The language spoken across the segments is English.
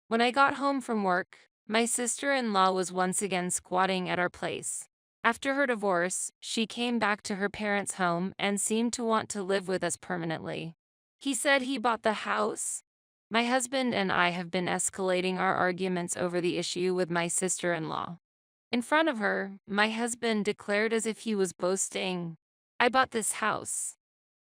When I got home from work, my sister-in-law was once again squatting at our place. After her divorce, she came back to her parents' home and seemed to want to live with us permanently. He said he bought the house. My husband and I have been escalating our arguments over the issue with my sister-in-law. In front of her, my husband declared as if he was boasting, "I bought this house.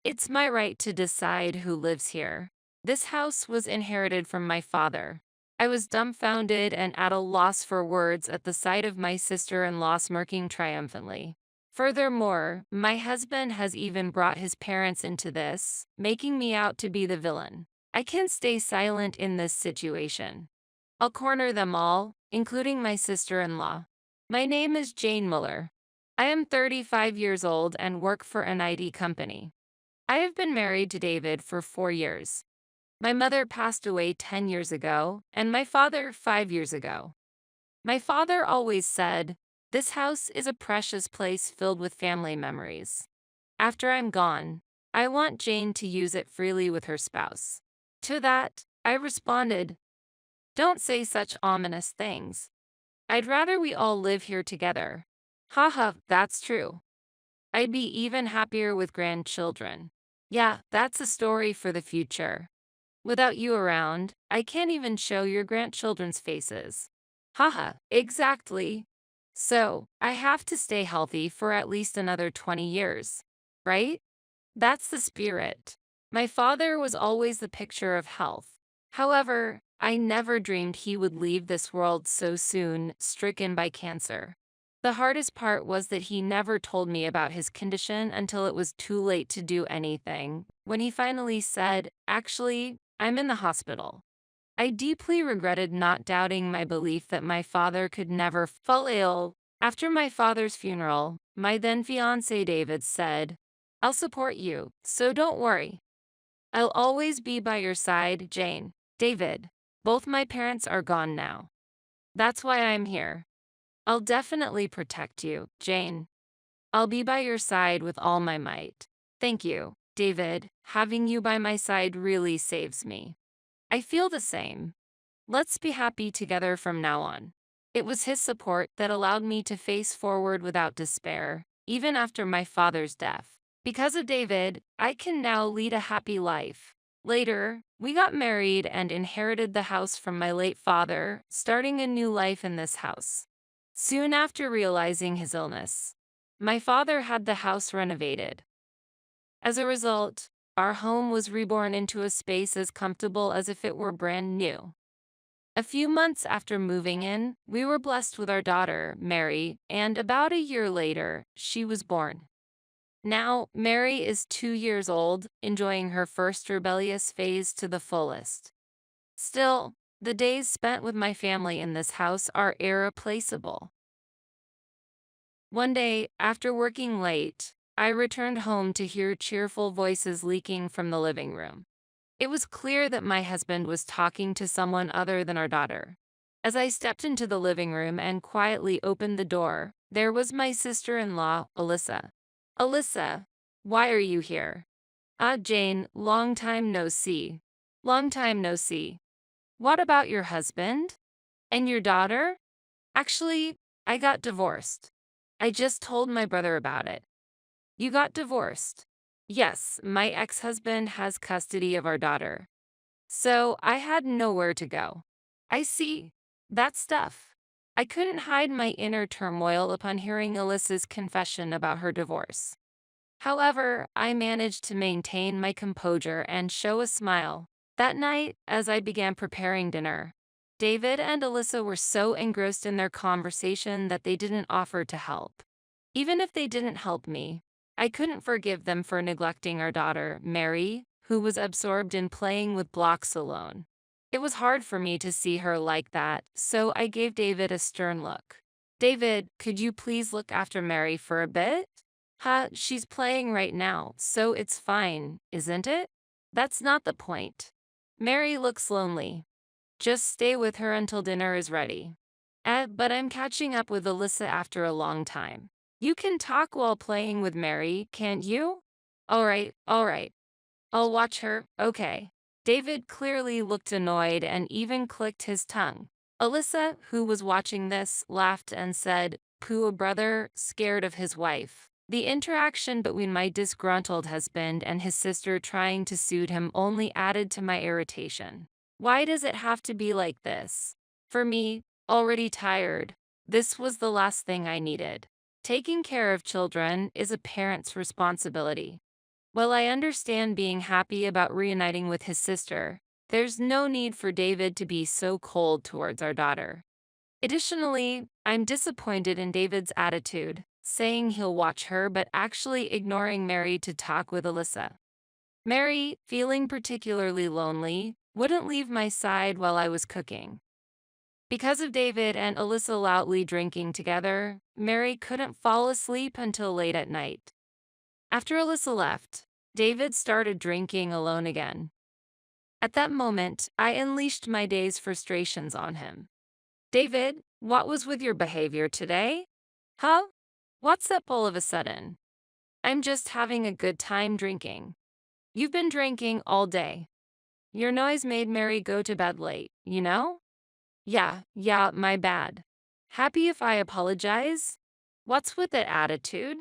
It's my right to decide who lives here. This house was inherited from my father." I was dumbfounded and at a loss for words at the sight of my sister-in-law smirking triumphantly. Furthermore, my husband has even brought his parents into this, making me out to be the villain. I can't stay silent in this situation. I'll corner them all, including my sister-in-law. My name is Jane Muller. I am 35 years old and work for an IT company. I have been married to David for 4 years. My mother passed away 10 years ago, and my father 5 years ago. My father always said, "This house is a precious place filled with family memories. After I'm gone, I want Jane to use it freely with her spouse." To that, I responded, "Don't say such ominous things. I'd rather we all live here together." Haha, that's true. I'd be even happier with grandchildren. Yeah, that's a story for the future. Without you around, I can't even show your grandchildren's faces. Haha, exactly. So, I have to stay healthy for at least another 20 years. Right? That's the spirit. My father was always the picture of health. However, I never dreamed he would leave this world so soon, stricken by cancer. The hardest part was that he never told me about his condition until it was too late to do anything. When he finally said, "Actually, I'm in the hospital," I deeply regretted not doubting my belief that my father could never fall ill. After my father's funeral, my then fiancé David said, "I'll support you, so don't worry. I'll always be by your side, Jane." David, both my parents are gone now. That's why I'm here. I'll definitely protect you, Jane. I'll be by your side with all my might. Thank you, David. Having you by my side really saves me. I feel the same. Let's be happy together from now on. It was his support that allowed me to face forward without despair, even after my father's death. Because of David, I can now lead a happy life. Later, we got married and inherited the house from my late father, starting a new life in this house. Soon after realizing his illness, my father had the house renovated. As a result, our home was reborn into a space as comfortable as if it were brand new. A few months after moving in, we were blessed with our daughter, Mary, and about a year later, she was born. Now, Mary is 2 years old, enjoying her first rebellious phase to the fullest. Still, the days spent with my family in this house are irreplaceable. One day, after working late, I returned home to hear cheerful voices leaking from the living room. It was clear that my husband was talking to someone other than our daughter. As I stepped into the living room and quietly opened the door, there was my sister-in-law, Alyssa. "Alyssa, why are you here?" "Ah, Jane, long time no see." "Long time no see. What about your husband? And your daughter?" "Actually, I got divorced. I just told my brother about it." "You got divorced?" "Yes, my ex-husband has custody of our daughter. So I had nowhere to go." "I see. That stuff." I couldn't hide my inner turmoil upon hearing Alyssa's confession about her divorce. However, I managed to maintain my composure and show a smile. That night, as I began preparing dinner, David and Alyssa were so engrossed in their conversation that they didn't offer to help. Even if they didn't help me, I couldn't forgive them for neglecting our daughter, Mary, who was absorbed in playing with blocks alone. It was hard for me to see her like that, so I gave David a stern look. "David, could you please look after Mary for a bit?" "Huh, she's playing right now, so it's fine, isn't it?" "That's not the point. Mary looks lonely. Just stay with her until dinner is ready." But I'm catching up with Alyssa after a long time. "You can talk while playing with Mary, can't you?" All right. I'll watch her, okay." David clearly looked annoyed and even clicked his tongue. Alyssa, who was watching this, laughed and said, "Poor brother, scared of his wife." The interaction between my disgruntled husband and his sister trying to soothe him only added to my irritation. Why does it have to be like this? For me, already tired, this was the last thing I needed. Taking care of children is a parent's responsibility. While I understand being happy about reuniting with his sister, there's no need for David to be so cold towards our daughter. Additionally, I'm disappointed in David's attitude, saying he'll watch her but actually ignoring Mary to talk with Alyssa. Mary, feeling particularly lonely, wouldn't leave my side while I was cooking. Because of David and Alyssa loudly drinking together, Mary couldn't fall asleep until late at night. After Alyssa left, David started drinking alone again. At that moment, I unleashed my day's frustrations on him. "David, what was with your behavior today? Huh? What's up all of a sudden?" "I'm just having a good time drinking." "You've been drinking all day. Your noise made Mary go to bed late, you know?" Yeah, my bad." "Happy if I apologize?" "What's with that attitude?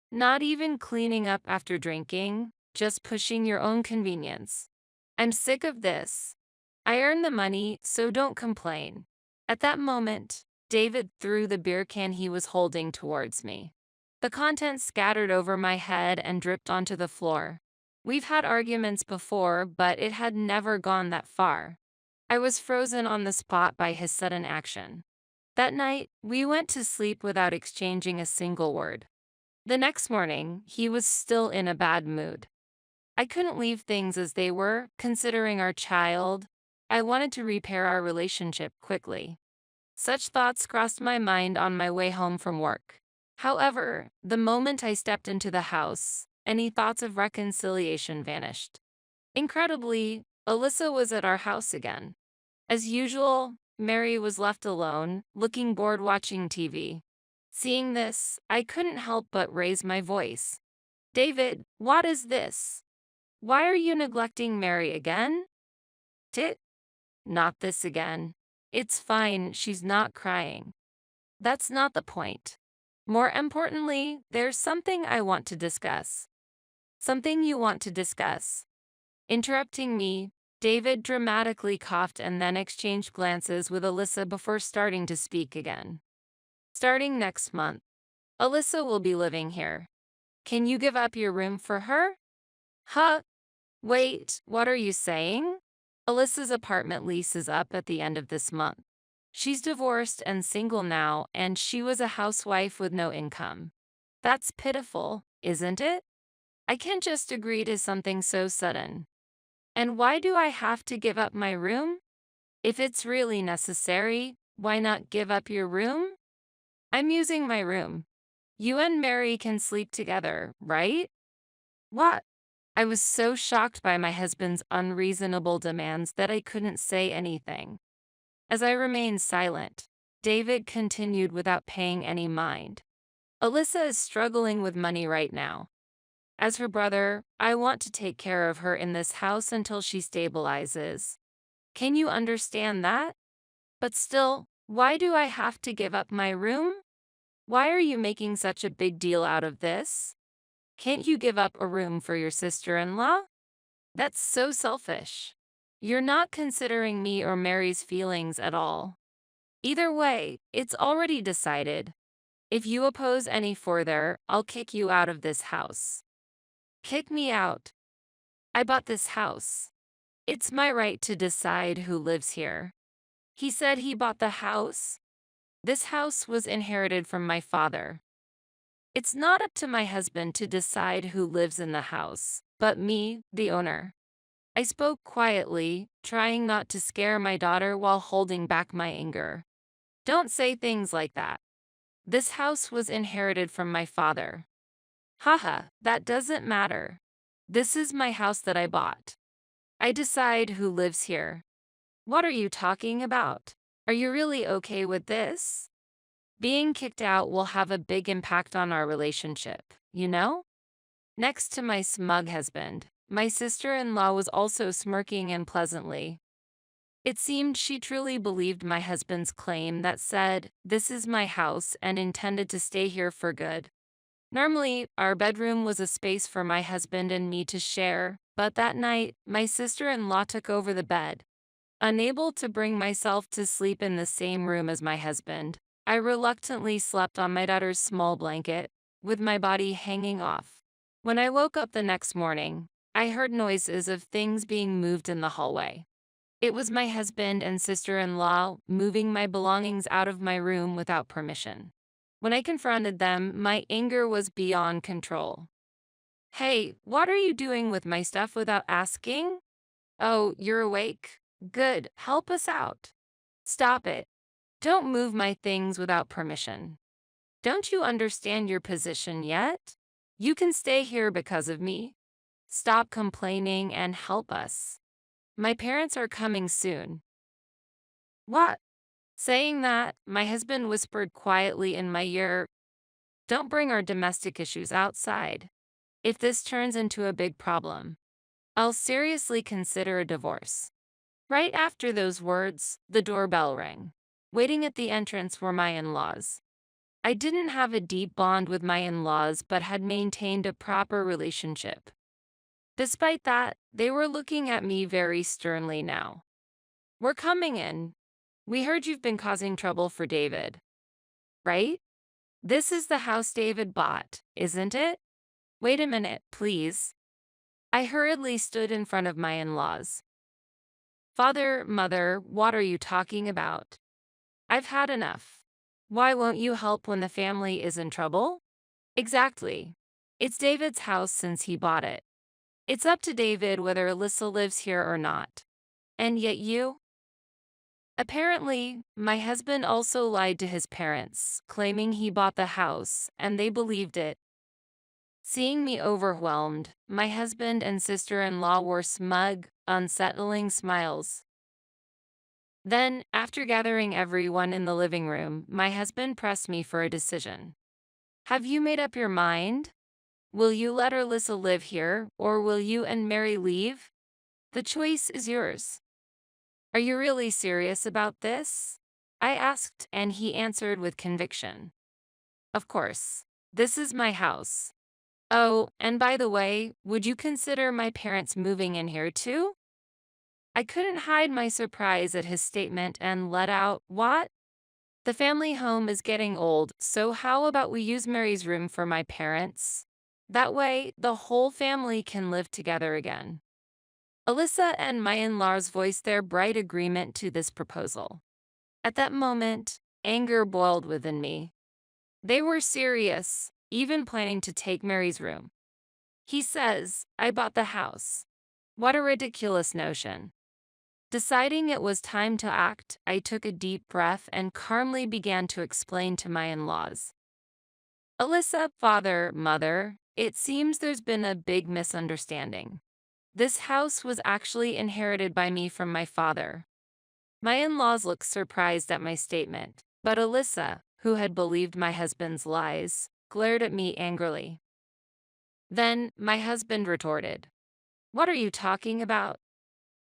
Not even cleaning up after drinking, just pushing your own convenience. I'm sick of this. I earn the money, so don't complain." At that moment, David threw the beer can he was holding towards me. The contents scattered over my head and dripped onto the floor. We've had arguments before, but it had never gone that far. I was frozen on the spot by his sudden action. That night, we went to sleep without exchanging a single word. The next morning, he was still in a bad mood. I couldn't leave things as they were, considering our child. I wanted to repair our relationship quickly. Such thoughts crossed my mind on my way home from work. However, the moment I stepped into the house, any thoughts of reconciliation vanished. Incredibly, Alyssa was at our house again. As usual, Mary was left alone, looking bored watching TV. Seeing this, I couldn't help but raise my voice. "David, what is this? Why are you neglecting Mary again?" "Tit, not this again. It's fine, she's not crying." "That's not the point. More importantly, there's something I want to discuss." "Something you want to discuss?" Interrupting me, David dramatically coughed and then exchanged glances with Alyssa before starting to speak again. "Starting next month, Alyssa will be living here. Can you give up your room for her?" "Huh? Wait, what are you saying?" "Alyssa's apartment lease is up at the end of this month. She's divorced and single now, and she was a housewife with no income. That's pitiful, isn't it? I can't just agree to something so sudden. And why do I have to give up my room? If it's really necessary, why not give up your room?" "I'm using my room. You and Mary can sleep together, right?" "What?" I was so shocked by my husband's unreasonable demands that I couldn't say anything. As I remained silent, David continued without paying any mind. "Alyssa is struggling with money right now. As her brother, I want to take care of her in this house until she stabilizes. Can you understand that? But still, why do I have to give up my room? Why are you making such a big deal out of this? Can't you give up a room for your sister-in-law? That's so selfish. You're not considering me or Mary's feelings at all. Either way, it's already decided. If you oppose any further, I'll kick you out of this house." "Kick me out? I bought this house. It's my right to decide who lives here." He said he bought the house. This house was inherited from my father. It's not up to my husband to decide who lives in the house, but me, the owner. I spoke quietly, trying not to scare my daughter while holding back my anger. "Don't say things like that. This house was inherited from my father." "Haha, that doesn't matter. This is my house that I bought. I decide who lives here." "What are you talking about? Are you really okay with this? Being kicked out will have a big impact on our relationship, you know?" Next to my smug husband, my sister-in-law was also smirking unpleasantly. It seemed she truly believed my husband's claim that said, "This is my house," and intended to stay here for good. Normally, our bedroom was a space for my husband and me to share, but that night, my sister-in-law took over the bed. Unable to bring myself to sleep in the same room as my husband, I reluctantly slept on my daughter's small blanket, with my body hanging off. When I woke up the next morning, I heard noises of things being moved in the hallway. It was my husband and sister-in-law moving my belongings out of my room without permission. When I confronted them, my anger was beyond control. "Hey, what are you doing with my stuff without asking? Oh, you're awake? Good, help us out. Stop it. Don't move my things without permission. Don't you understand your position yet? You can stay here because of me. Stop complaining and help us. My parents are coming soon." "What?" Saying that, my husband whispered quietly in my ear, "Don't bring our domestic issues outside. If this turns into a big problem, I'll seriously consider a divorce." Right after those words, the doorbell rang. Waiting at the entrance were my in-laws. I didn't have a deep bond with my in-laws but had maintained a proper relationship. Despite that, they were looking at me very sternly now. "We're coming in. We heard you've been causing trouble for David, right? This is the house David bought, isn't it? Wait a minute, please." I hurriedly stood in front of my in-laws. "Father, mother, what are you talking about? I've had enough. Why won't you help when the family is in trouble?" "Exactly. It's David's house since he bought it. It's up to David whether Alyssa lives here or not. And yet you—" Apparently, my husband also lied to his parents, claiming he bought the house, and they believed it. Seeing me overwhelmed, my husband and sister-in-law wore smug, unsettling smiles. Then, after gathering everyone in the living room, my husband pressed me for a decision. "Have you made up your mind? Will you let Alyssa live here, or will you and Mary leave? The choice is yours." "Are you really serious about this?" I asked, and he answered with conviction. "Of course. This is my house. Oh, and by the way, would you consider my parents moving in here too?" I couldn't hide my surprise at his statement and let out, "What? The family home is getting old, so how about we use Mary's room for my parents? That way, the whole family can live together again." Alyssa and my in-laws voiced their bright agreement to this proposal. At that moment, anger boiled within me. They were serious, even planning to take Mary's room. "He says, I bought the house. What a ridiculous notion." Deciding it was time to act, I took a deep breath and calmly began to explain to my in-laws. "Alyssa, father, mother, it seems there's been a big misunderstanding. This house was actually inherited by me from my father." My in-laws looked surprised at my statement, but Alyssa, who had believed my husband's lies, glared at me angrily. Then, my husband retorted, "What are you talking about?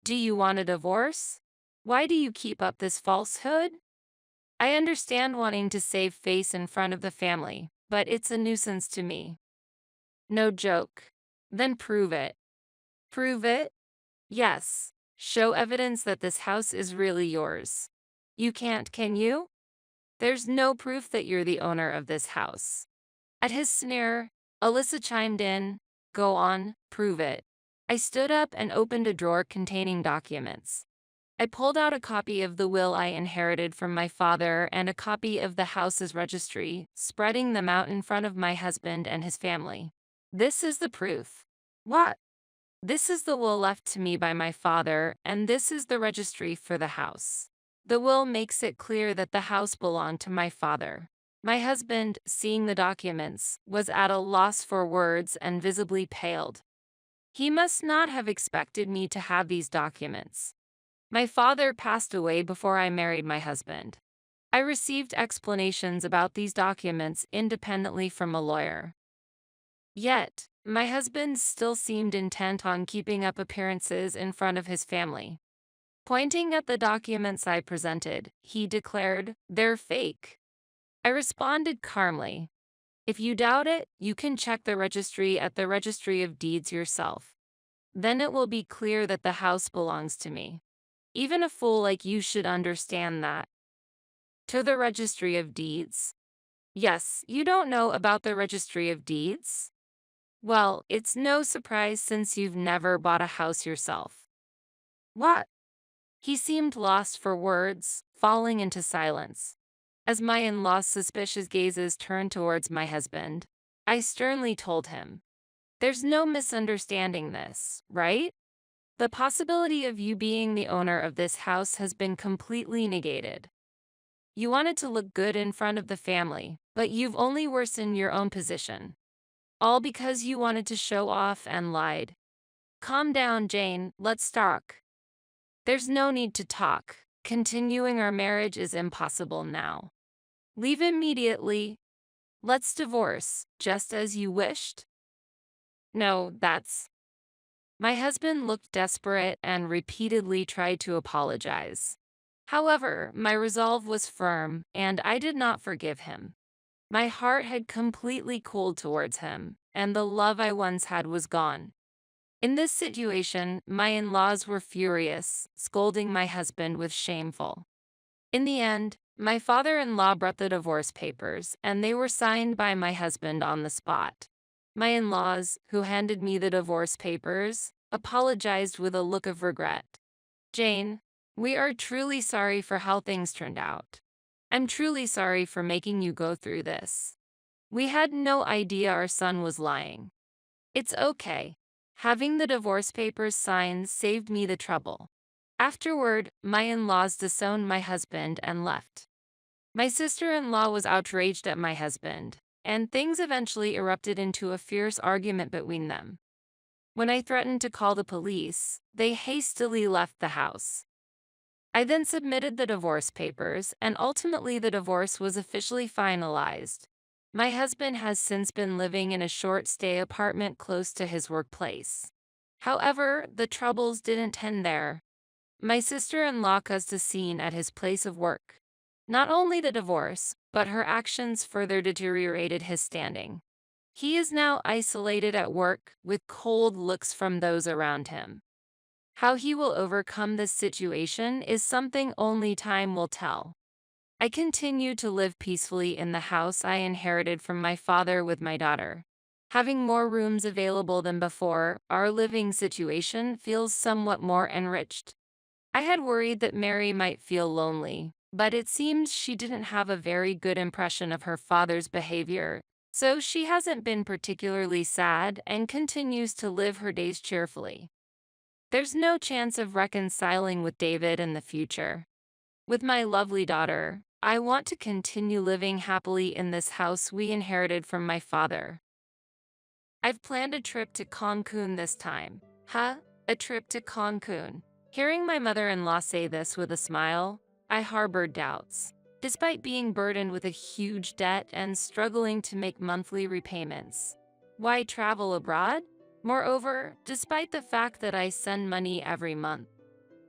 Do you want a divorce? Why do you keep up this falsehood? I understand wanting to save face in front of the family, but it's a nuisance to me." "No joke. Then prove it." "Prove it?" "Yes. Show evidence that this house is really yours." "You can't, can you? There's no proof that you're the owner of this house." At his sneer, Alyssa chimed in, "Go on, prove it." I stood up and opened a drawer containing documents. I pulled out a copy of the will I inherited from my father and a copy of the house's registry, spreading them out in front of my husband and his family. "This is the proof." "What?" "This is the will left to me by my father, and this is the registry for the house. The will makes it clear that the house belonged to my father." My husband, seeing the documents, was at a loss for words and visibly paled. He must not have expected me to have these documents. My father passed away before I married my husband. I received explanations about these documents independently from a lawyer. Yet, my husband still seemed intent on keeping up appearances in front of his family. Pointing at the documents I presented, he declared, "They're fake." I responded calmly, "If you doubt it, you can check the registry at the Registry of Deeds yourself. Then it will be clear that the house belongs to me. Even a fool like you should understand that." To the Registry of Deeds? Yes, you don't know about the Registry of Deeds? Well, it's no surprise since you've never bought a house yourself. What? He seemed lost for words, falling into silence. As my in-law's suspicious gazes turned towards my husband, I sternly told him, "There's no misunderstanding this, right? The possibility of you being the owner of this house has been completely negated. You wanted to look good in front of the family, but you've only worsened your own position. All because you wanted to show off and lied. Calm down, Jane, let's talk." "There's no need to talk. Continuing our marriage is impossible now. Leave immediately. Let's divorce, just as you wished." "No, that's—" My husband looked desperate and repeatedly tried to apologize. However, my resolve was firm, and I did not forgive him. My heart had completely cooled towards him, and the love I once had was gone. In this situation, my in-laws were furious, scolding my husband with shameful. In the end, my father-in-law brought the divorce papers, and they were signed by my husband on the spot. My in-laws, who handed me the divorce papers, apologized with a look of regret. "Jane, we are truly sorry for how things turned out. I'm truly sorry for making you go through this. We had no idea our son was lying. It's okay. Having the divorce papers signed saved me the trouble." Afterward, my in-laws disowned my husband and left. My sister-in-law was outraged at my husband, and things eventually erupted into a fierce argument between them. When I threatened to call the police, they hastily left the house. I then submitted the divorce papers, and ultimately the divorce was officially finalized. My husband has since been living in a short-stay apartment close to his workplace. However, the troubles didn't end there. My sister-in-law caused a scene at his place of work. Not only the divorce, but her actions further deteriorated his standing. He is now isolated at work, with cold looks from those around him. How he will overcome this situation is something only time will tell. I continue to live peacefully in the house I inherited from my father with my daughter. Having more rooms available than before, our living situation feels somewhat more enriched. I had worried that Mary might feel lonely, but it seems she didn't have a very good impression of her father's behavior, so she hasn't been particularly sad and continues to live her days cheerfully. There's no chance of reconciling with David in the future. With my lovely daughter, I want to continue living happily in this house we inherited from my father. I've planned a trip to Cancun this time. Huh? A trip to Cancun. Hearing my mother-in-law say this with a smile, I harbored doubts. Despite being burdened with a huge debt and struggling to make monthly repayments, why travel abroad? Moreover, despite the fact that I send money every month,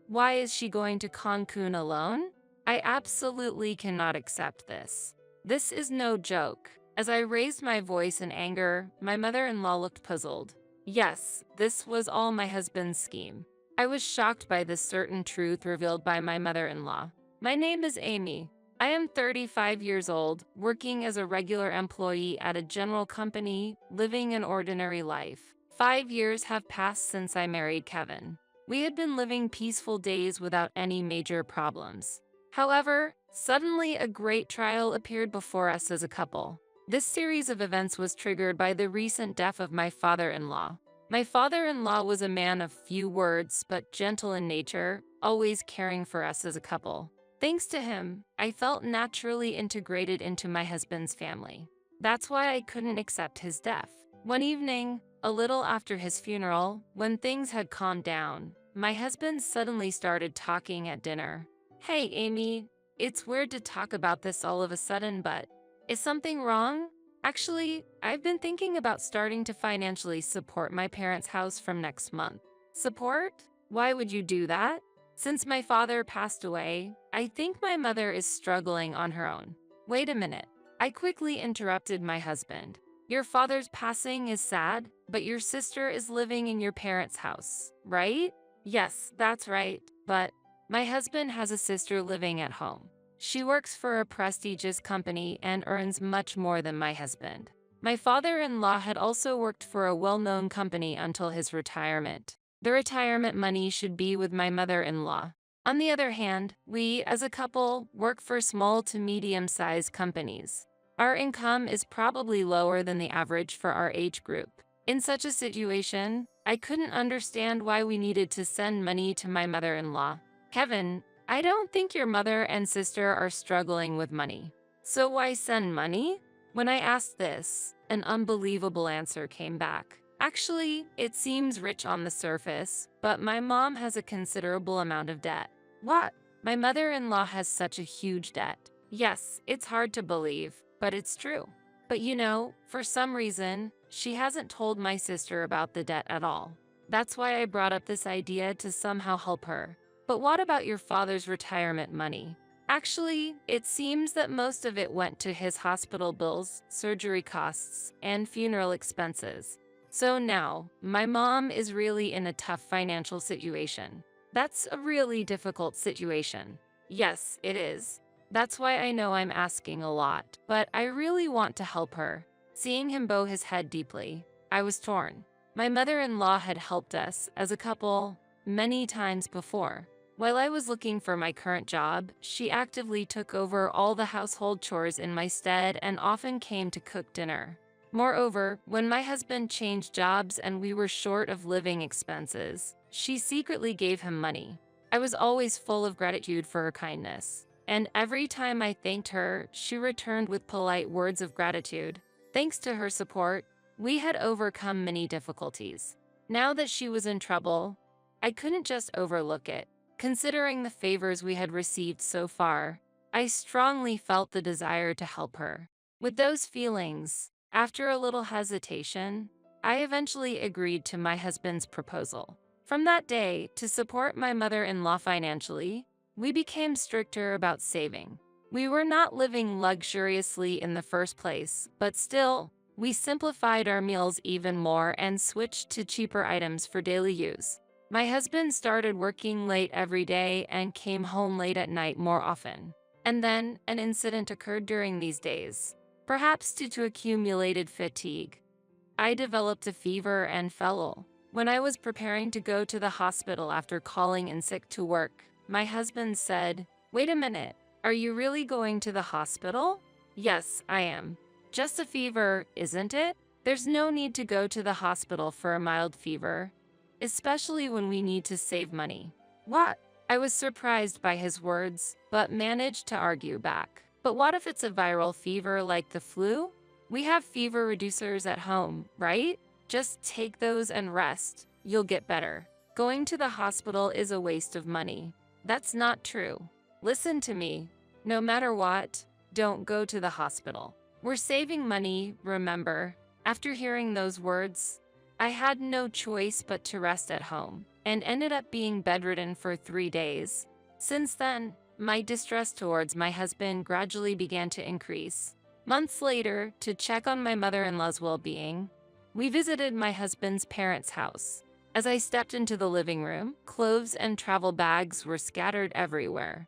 why is she going to Cancun alone? I absolutely cannot accept this. This is no joke. As I raised my voice in anger, my mother-in-law looked puzzled. Yes, this was all my husband's scheme. I was shocked by this certain truth revealed by my mother-in-law. My name is Amy. I am 35 years old, working as a regular employee at a general company, living an ordinary life. 5 years have passed since I married Kevin. We had been living peaceful days without any major problems. However, suddenly a great trial appeared before us as a couple. This series of events was triggered by the recent death of my father-in-law. My father-in-law was a man of few words but gentle in nature, always caring for us as a couple. Thanks to him, I felt naturally integrated into my husband's family. That's why I couldn't accept his death. One evening, a little after his funeral, when things had calmed down, my husband suddenly started talking at dinner. "Hey, Amy, it's weird to talk about this all of a sudden, but is something wrong?" Actually, I've been thinking about starting to financially support my parents' house from next month. Support? Why would you do that? Since my father passed away, I think my mother is struggling on her own. Wait a minute. I quickly interrupted my husband. Your father's passing is sad, but your sister is living in your parents' house, right? Yes, that's right, but my husband has a sister living at home. She works for a prestigious company and earns much more than my husband. My father-in-law had also worked for a well-known company until his retirement. The retirement money should be with my mother-in-law. On the other hand, we, as a couple, work for small to medium-sized companies. Our income is probably lower than the average for our age group. In such a situation, I couldn't understand why we needed to send money to my mother-in-law. Kevin, I don't think your mother and sister are struggling with money. So why send money? When I asked this, an unbelievable answer came back. Actually, it seems rich on the surface, but my mom has a considerable amount of debt. What? My mother-in-law has such a huge debt. Yes, it's hard to believe, but it's true. But for some reason, she hasn't told my sister about the debt at all. That's why I brought up this idea to somehow help her. But what about your father's retirement money? Actually, it seems that most of it went to his hospital bills, surgery costs, and funeral expenses. So now, my mom is really in a tough financial situation. That's a really difficult situation. Yes, it is. That's why I know I'm asking a lot, but I really want to help her. Seeing him bow his head deeply, I was torn. My mother-in-law had helped us as a couple many times before. While I was looking for my current job, she actively took over all the household chores in my stead and often came to cook dinner. Moreover, when my husband changed jobs and we were short of living expenses, she secretly gave him money. I was always full of gratitude for her kindness, and every time I thanked her, she returned with polite words of gratitude. Thanks to her support, we had overcome many difficulties. Now that she was in trouble, I couldn't just overlook it. Considering the favors we had received so far, I strongly felt the desire to help her. With those feelings, after a little hesitation, I eventually agreed to my husband's proposal. From that day, to support my mother-in-law financially, we became stricter about saving. We were not living luxuriously in the first place, but still, we simplified our meals even more and switched to cheaper items for daily use. My husband started working late every day and came home late at night more often. And then, an incident occurred during these days. Perhaps due to accumulated fatigue, I developed a fever and fell ill. When I was preparing to go to the hospital after calling in sick to work, my husband said, "Wait a minute, are you really going to the hospital?" "Yes, I am." "Just a fever, isn't it? There's no need to go to the hospital for a mild fever, especially when we need to save money." What? I was surprised by his words, but managed to argue back. But what if it's a viral fever like the flu? We have fever reducers at home, right? Just take those and rest. You'll get better. Going to the hospital is a waste of money. That's not true. Listen to me. No matter what, don't go to the hospital. We're saving money, remember? After hearing those words, I had no choice but to rest at home, and ended up being bedridden for 3 days. Since then, my distress towards my husband gradually began to increase. Months later, to check on my mother-in-law's well-being, we visited my husband's parents' house. As I stepped into the living room, clothes and travel bags were scattered everywhere.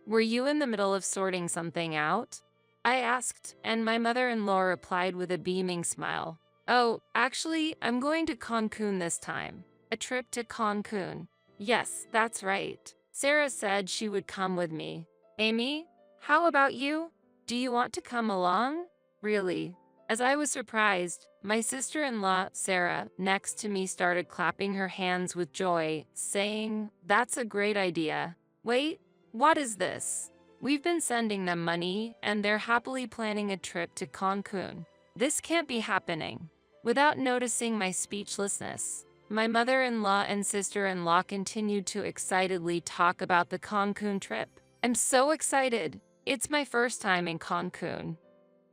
Were you in the middle of sorting something out?" I asked, and my mother-in-law replied with a beaming smile. "Oh, actually, I'm going to Cancun this time." "A trip to Cancun?" "Yes, that's right. Sarah said she would come with me." "Amy, how about you? Do you want to come along?" "Really?" As I was surprised, my sister-in-law, Sarah, next to me started clapping her hands with joy, saying, "That's a great idea." "Wait, what is this?" "We've been sending them money, and they're happily planning a trip to Cancun. This can't be happening." Without noticing my speechlessness, my mother-in-law and sister-in-law continued to excitedly talk about the Cancun trip. "I'm so excited. It's my first time in Cancun."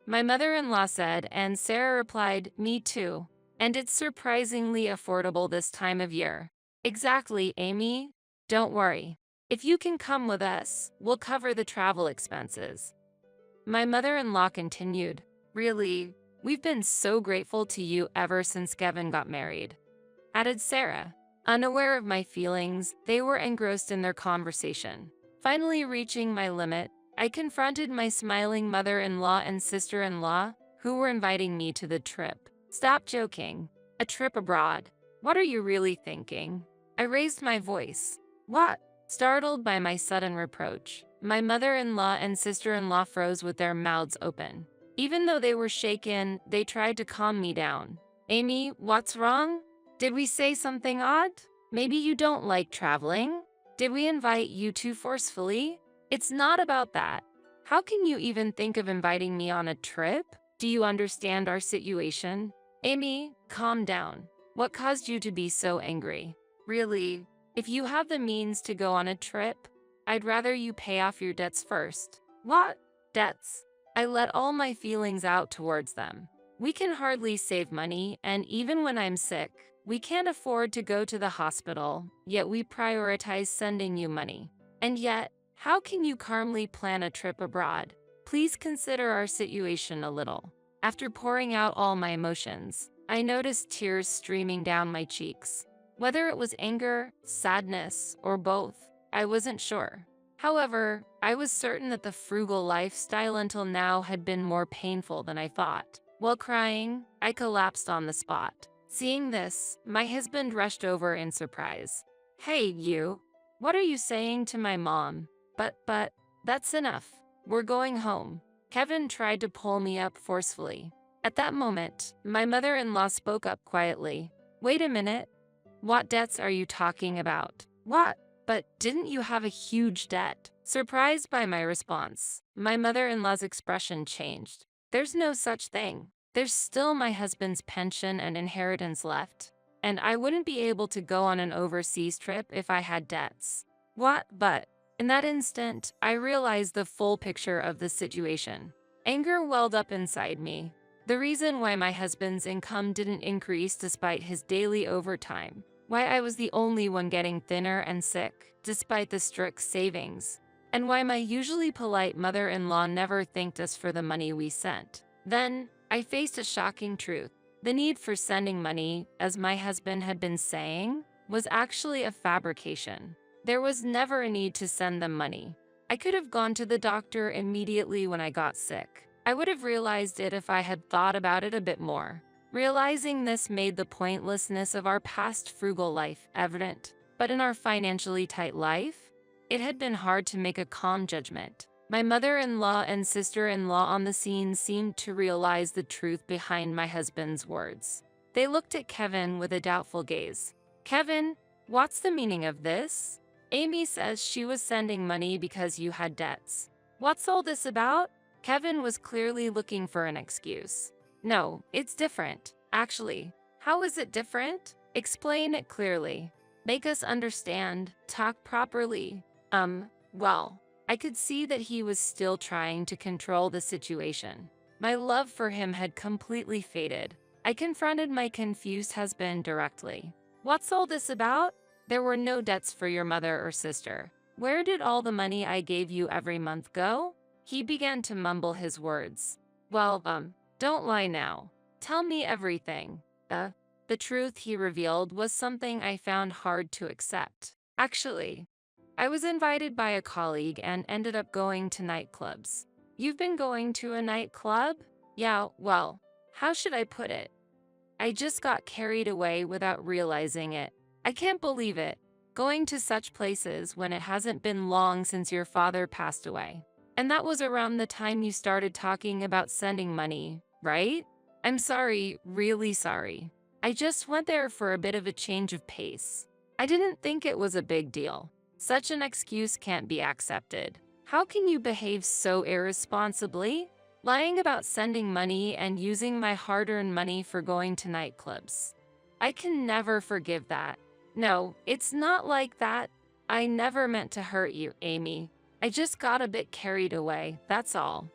My mother-in-law said, and Sarah replied, me too. And it's surprisingly affordable this time of year. Exactly, Amy. Don't worry. If you can come with us, we'll cover the travel expenses. My mother-in-law continued, really, we've been so grateful to you ever since Kevin got married. Added Sarah. Unaware of my feelings, they were engrossed in their conversation. Finally reaching my limit, I confronted my smiling mother-in-law and sister-in-law, who were inviting me to the trip. Stop joking. A trip abroad. What are you really thinking? I raised my voice. What? Startled by my sudden reproach, my mother-in-law and sister-in-law froze with their mouths open. Even though they were shaken, they tried to calm me down. Amy, what's wrong? Did we say something odd? Maybe you don't like traveling? Did we invite you too forcefully? It's not about that. How can you even think of inviting me on a trip? Do you understand our situation? Amy, calm down. What caused you to be so angry? Really, if you have the means to go on a trip, I'd rather you pay off your debts first. What? Debts? I let all my feelings out towards them. We can hardly save money, and even when I'm sick, we can't afford to go to the hospital, yet we prioritize sending you money. And yet, how can you calmly plan a trip abroad? Please consider our situation a little. After pouring out all my emotions, I noticed tears streaming down my cheeks. Whether it was anger, sadness, or both, I wasn't sure. However, I was certain that the frugal lifestyle until now had been more painful than I thought. While crying, I collapsed on the spot. Seeing this, my husband rushed over in surprise. Hey, you! What are you saying to my mom? But, that's enough. We're going home. Kevin tried to pull me up forcefully. At that moment, my mother-in-law spoke up quietly. Wait a minute. What debts are you talking about? What? But didn't you have a huge debt? Surprised by my response, my mother-in-law's expression changed. There's no such thing. There's still my husband's pension and inheritance left, and I wouldn't be able to go on an overseas trip if I had debts. What? But in that instant, I realized the full picture of the situation. Anger welled up inside me. The reason why my husband's income didn't increase despite his daily overtime, why I was the only one getting thinner and sick, despite the strict savings, and why my usually polite mother-in-law never thanked us for the money we sent. Then, I faced a shocking truth. The need for sending money, as my husband had been saying, was actually a fabrication. There was never a need to send them money. I could have gone to the doctor immediately when I got sick. I would have realized it if I had thought about it a bit more. Realizing this made the pointlessness of our past frugal life evident. But in our financially tight life, it had been hard to make a calm judgment. My mother-in-law and sister-in-law on the scene seemed to realize the truth behind my husband's words. They looked at Kevin with a doubtful gaze. Kevin, what's the meaning of this? Amy says she was sending money because you had debts. What's all this about? Kevin was clearly looking for an excuse. No, it's different. Actually, how is it different? Explain it clearly. Make us understand. Talk properly. Well, I could see that he was still trying to control the situation. My love for him had completely faded. I confronted my confused husband directly. What's all this about? There were no debts for your mother or sister. Where did all the money I gave you every month go? He began to mumble his words. Well, don't lie now. Tell me everything. The truth he revealed was something I found hard to accept. Actually, I was invited by a colleague and ended up going to nightclubs. You've been going to a nightclub? Yeah, well, how should I put it? I just got carried away without realizing it. I can't believe it. Going to such places when it hasn't been long since your father passed away. And that was around the time you started talking about sending money, right? I'm sorry, really sorry. I just went there for a bit of a change of pace. I didn't think it was a big deal. Such an excuse can't be accepted. How can you behave so irresponsibly? Lying about sending money and using my hard-earned money for going to nightclubs. I can never forgive that. No, it's not like that. I never meant to hurt you, Amy. I just got a bit carried away, that's all.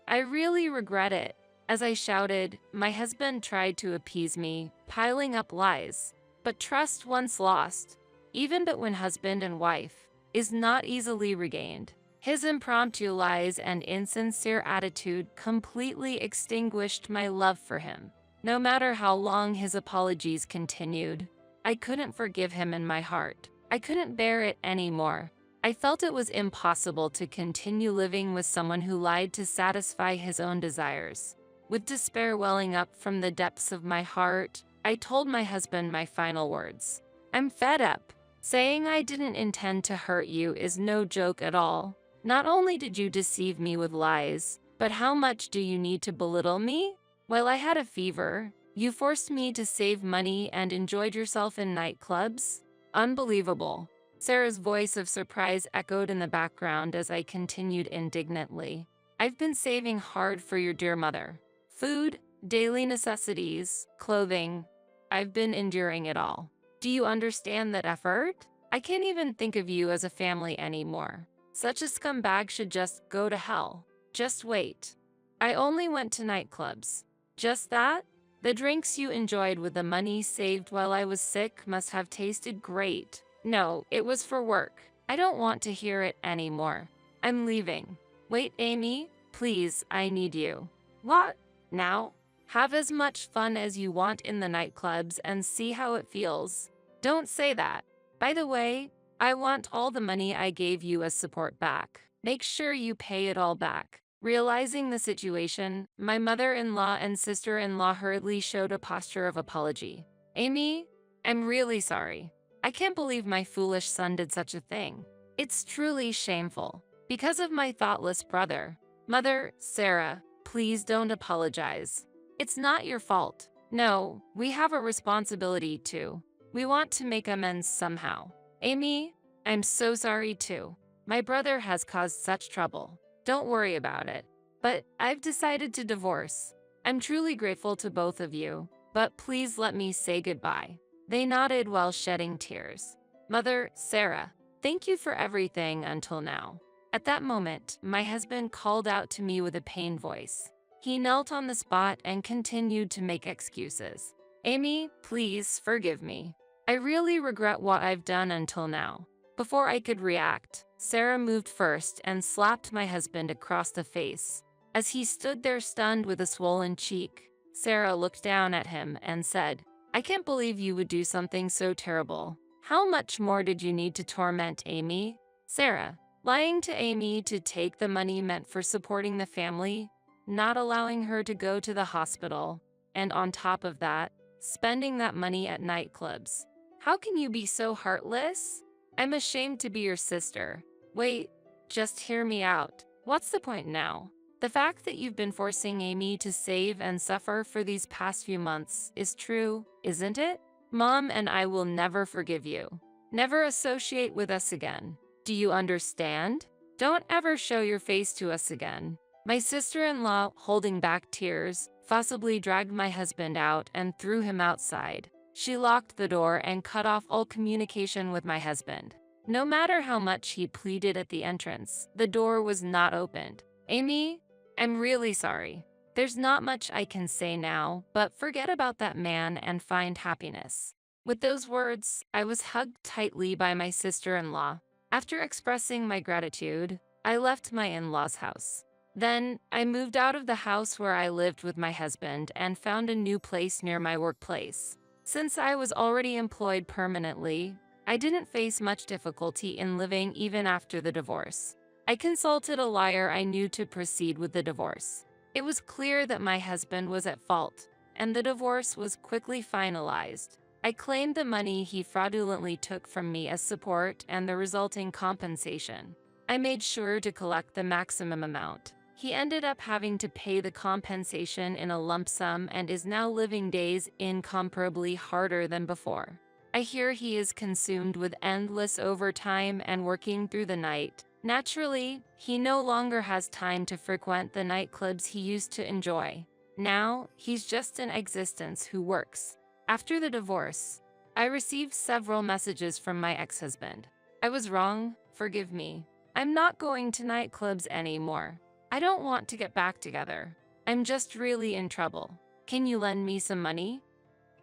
I really regret it. As I shouted, my husband tried to appease me, piling up lies. But trust once lost, even but when husband and wife, is not easily regained. His impromptu lies and insincere attitude completely extinguished my love for him. No matter how long his apologies continued, I couldn't forgive him in my heart. I couldn't bear it anymore. I felt it was impossible to continue living with someone who lied to satisfy his own desires. With despair welling up from the depths of my heart, I told my husband my final words. I'm fed up. Saying I didn't intend to hurt you is no joke at all. Not only did you deceive me with lies, but how much do you need to belittle me? While I had a fever, you forced me to save money and enjoyed yourself in nightclubs? Unbelievable. Sarah's voice of surprise echoed in the background as I continued indignantly. I've been saving hard for your dear mother. Food, daily necessities, clothing. I've been enduring it all. Do you understand that effort? I can't even think of you as a family anymore. Such a scumbag should just go to hell. Just wait. I only went to nightclubs. Just that? The drinks you enjoyed with the money saved while I was sick must have tasted great. No, it was for work. I don't want to hear it anymore. I'm leaving. Wait, Amy, please, I need you. What? Now? Have as much fun as you want in the nightclubs and see how it feels. Don't say that. By the way, I want all the money I gave you as support back. Make sure you pay it all back. Realizing the situation, my mother-in-law and sister-in-law hurriedly showed a posture of apology. Amy, I'm really sorry. I can't believe my foolish son did such a thing. It's truly shameful. Because of my thoughtless brother. Mother, Sarah, please don't apologize. It's not your fault. No, we have a responsibility too. We want to make amends somehow. Amy, I'm so sorry too. My brother has caused such trouble. Don't worry about it. But I've decided to divorce. I'm truly grateful to both of you, but please let me say goodbye. They nodded while shedding tears. Mother, Sarah, thank you for everything until now. At that moment, my husband called out to me with a pained voice. He knelt on the spot and continued to make excuses. Amy, please forgive me. I really regret what I've done until now. Before I could react, Sarah moved first and slapped my husband across the face. As he stood there stunned with a swollen cheek, Sarah looked down at him and said, I can't believe you would do something so terrible. How much more did you need to torment Amy? Sarah, lying to Amy to take the money meant for supporting the family, not allowing her to go to the hospital, and on top of that, spending that money at nightclubs. How can you be so heartless? I'm ashamed to be your sister. Wait, just hear me out. What's the point now? The fact that you've been forcing Amy to save and suffer for these past few months is true, isn't it? Mom and I will never forgive you. Never associate with us again. Do you understand? Don't ever show your face to us again. My sister-in-law, holding back tears, forcibly dragged my husband out and threw him outside. She locked the door and cut off all communication with my husband. No matter how much he pleaded at the entrance, the door was not opened. Amy, I'm really sorry. There's not much I can say now, but forget about that man and find happiness. With those words, I was hugged tightly by my sister-in-law. After expressing my gratitude, I left my in-laws' house. Then, I moved out of the house where I lived with my husband and found a new place near my workplace. Since I was already employed permanently, I didn't face much difficulty in living even after the divorce. I consulted a lawyer I knew to proceed with the divorce. It was clear that my husband was at fault, and the divorce was quickly finalized. I claimed the money he fraudulently took from me as support and the resulting compensation. I made sure to collect the maximum amount. He ended up having to pay the compensation in a lump sum and is now living days incomparably harder than before. I hear he is consumed with endless overtime and working through the night. Naturally, he no longer has time to frequent the nightclubs he used to enjoy. Now, he's just an existence who works. After the divorce, I received several messages from my ex-husband. I was wrong, forgive me. I'm not going to nightclubs anymore. I don't want to get back together. I'm just really in trouble. Can you lend me some money?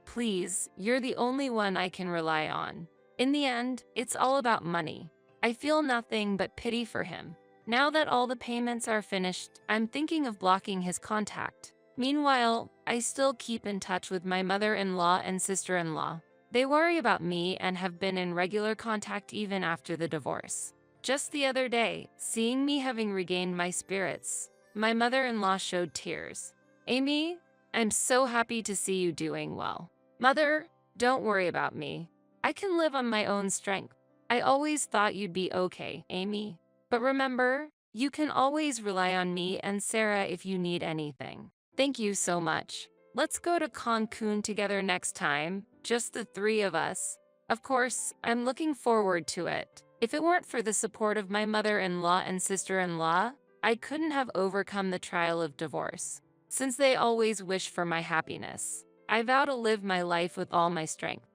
Please, you're the only one I can rely on. In the end, it's all about money. I feel nothing but pity for him. Now that all the payments are finished, I'm thinking of blocking his contact. Meanwhile, I still keep in touch with my mother-in-law and sister-in-law. They worry about me and have been in regular contact even after the divorce. Just the other day, seeing me having regained my spirits, my mother-in-law showed tears. Amy, I'm so happy to see you doing well. Mother, don't worry about me. I can live on my own strength. I always thought you'd be okay, Amy. But remember, you can always rely on me and Sarah if you need anything. Thank you so much. Let's go to Cancun together next time, just the three of us. Of course, I'm looking forward to it. If it weren't for the support of my mother-in-law and sister-in-law, I couldn't have overcome the trial of divorce. Since they always wish for my happiness, I vow to live my life with all my strength.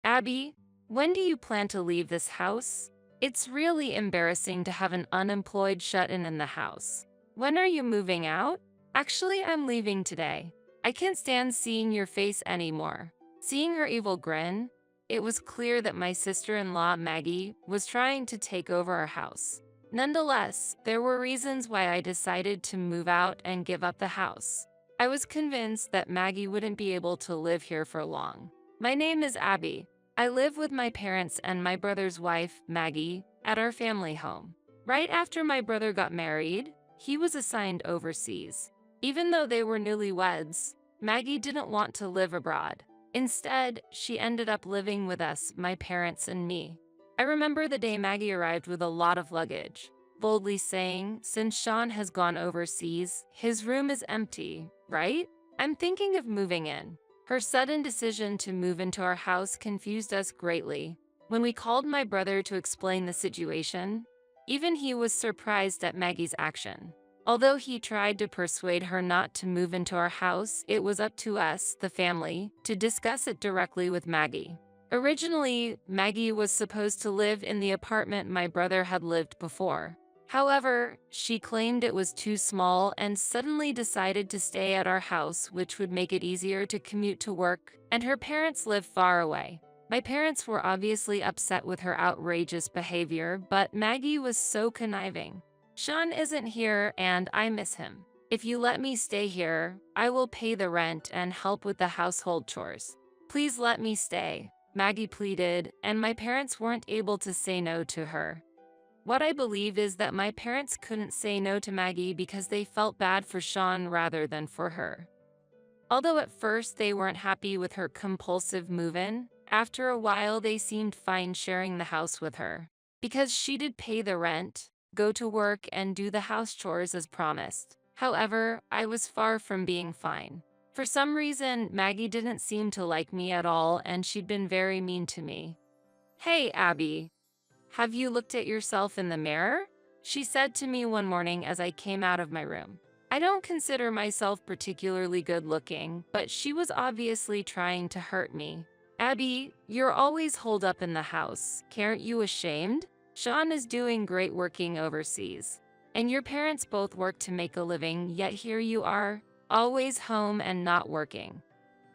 Abby, when do you plan to leave this house? It's really embarrassing to have an unemployed shut-in in the house. When are you moving out? Actually, I'm leaving today. I can't stand seeing your face anymore. Seeing her evil grin, it was clear that my sister-in-law, Maggie, was trying to take over our house. Nonetheless, there were reasons why I decided to move out and give up the house. I was convinced that Maggie wouldn't be able to live here for long. My name is Abby. I live with my parents and my brother's wife, Maggie, at our family home. Right after my brother got married, he was assigned overseas. Even though they were newlyweds, Maggie didn't want to live abroad. Instead, she ended up living with us, my parents and me. I remember the day Maggie arrived with a lot of luggage, boldly saying, "Since Sean has gone overseas, his room is empty, right? I'm thinking of moving in." Her sudden decision to move into our house confused us greatly. When we called my brother to explain the situation, even he was surprised at Maggie's action. Although he tried to persuade her not to move into our house, it was up to us, the family, to discuss it directly with Maggie. Originally, Maggie was supposed to live in the apartment my brother had lived before. However, she claimed it was too small and suddenly decided to stay at our house, which would make it easier to commute to work, and her parents live far away. My parents were obviously upset with her outrageous behavior, but Maggie was so conniving. "Sean isn't here and I miss him. If you let me stay here, I will pay the rent and help with the household chores. Please let me stay," Maggie pleaded, and my parents weren't able to say no to her. What I believe is that my parents couldn't say no to Maggie because they felt bad for Sean rather than for her. Although at first they weren't happy with her compulsive move-in, after a while they seemed fine sharing the house with her. Because she did pay the rent, go to work, and do the house chores as promised. However, I was far from being fine. For some reason, Maggie didn't seem to like me at all, and she'd been very mean to me. "Hey, Abby, have you looked at yourself in the mirror?" she said to me one morning as I came out of my room. I don't consider myself particularly good looking, but she was obviously trying to hurt me. "Abby, you're always holed up in the house. Aren't you ashamed? Sean is doing great working overseas. And your parents both work to make a living, yet here you are, always home and not working.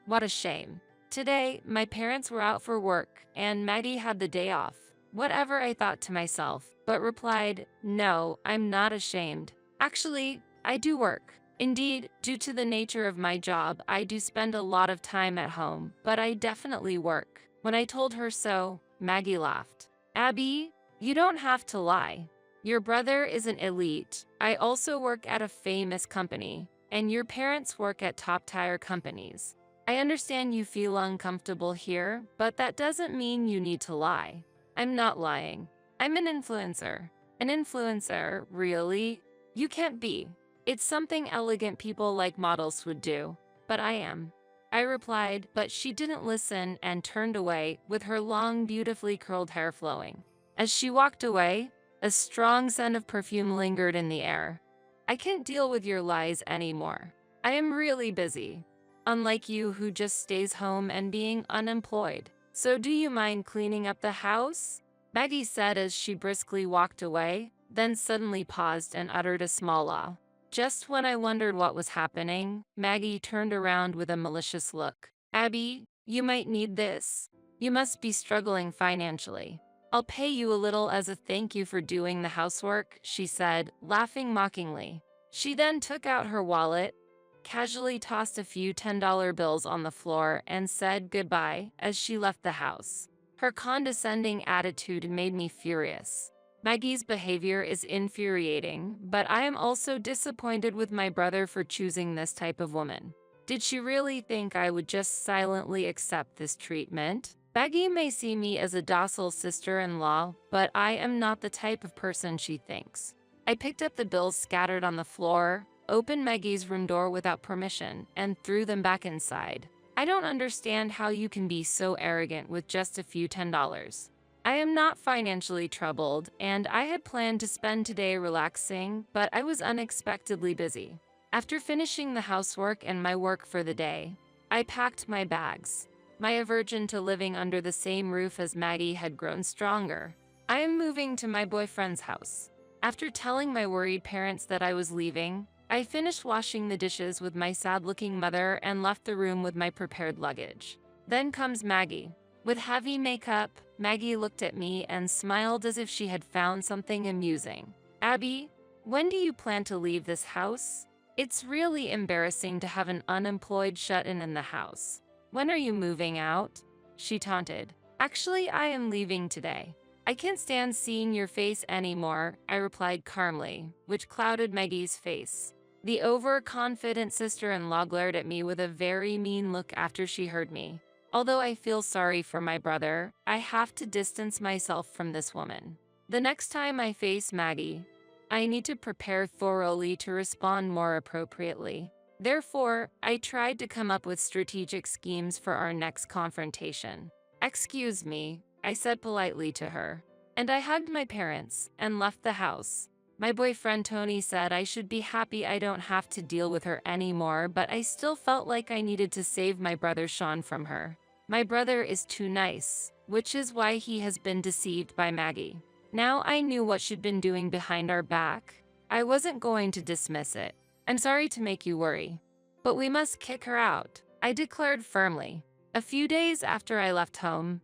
What a shame." Today, my parents were out for work, and Maggie had the day off. Whatever, I thought to myself, but replied, "No, I'm not ashamed. Actually, I do work. Indeed, due to the nature of my job, I do spend a lot of time at home, but I definitely work." When I told her so, Maggie laughed. "Abby, you don't have to lie. Your brother is an elite. I also work at a famous company, and your parents work at top-tier companies. I understand you feel uncomfortable here, but that doesn't mean you need to lie." "I'm not lying. I'm an influencer." "An influencer, really? You can't be. It's something elegant people like models would do." "But I am," I replied, but she didn't listen and turned away, with her long, beautifully curled hair flowing. As she walked away, a strong scent of perfume lingered in the air. "I can't deal with your lies anymore. I am really busy. Unlike you, who just stays home and being unemployed. So do you mind cleaning up the house?" Maggie said as she briskly walked away. then suddenly paused and uttered a small ah. Just when I wondered what was happening, Maggie turned around with a malicious look. Abby, you might need this. You must be struggling financially. I'll pay you a little as a thank you for doing the housework, she said, laughing mockingly. She then took out her wallet, casually tossed a few $10 bills on the floor, and said goodbye as she left the house. Her condescending attitude made me furious. Maggie's behavior is infuriating, but I am also disappointed with my brother for choosing this type of woman. Did she really think I would just silently accept this treatment? Maggie may see me as a docile sister-in-law, but I am not the type of person she thinks. I picked up the bills scattered on the floor, opened Maggie's room door without permission, and threw them back inside. I don't understand how you can be so arrogant with just a few $10. I am not financially troubled, and I had planned to spend today relaxing, but I was unexpectedly busy. After finishing the housework and my work for the day, I packed my bags. My aversion to living under the same roof as Maggie had grown stronger. I am moving to my boyfriend's house. After telling my worried parents that I was leaving, I finished washing the dishes with my sad-looking mother and left the room with my prepared luggage. Then comes Maggie. With heavy makeup, Maggie looked at me and smiled as if she had found something amusing. Abby, when do you plan to leave this house? It's really embarrassing to have an unemployed shut-in in the house. When are you moving out? She taunted. Actually, I am leaving today. I can't stand seeing your face anymore, I replied calmly, which clouded Maggie's face. The overconfident sister-in-law glared at me with a very mean look after she heard me. Although I feel sorry for my brother, I have to distance myself from this woman. The next time I face Maggie, I need to prepare thoroughly to respond more appropriately. Therefore, I tried to come up with strategic schemes for our next confrontation. Excuse me, I said politely to her, and I hugged my parents and left the house. My boyfriend Tony said I should be happy I don't have to deal with her anymore, but I still felt like I needed to save my brother Sean from her. My brother is too nice, which is why he has been deceived by Maggie. Now I knew what she'd been doing behind our back. I wasn't going to dismiss it. I'm sorry to make you worry, but we must kick her out, I declared firmly. A few days after I left home,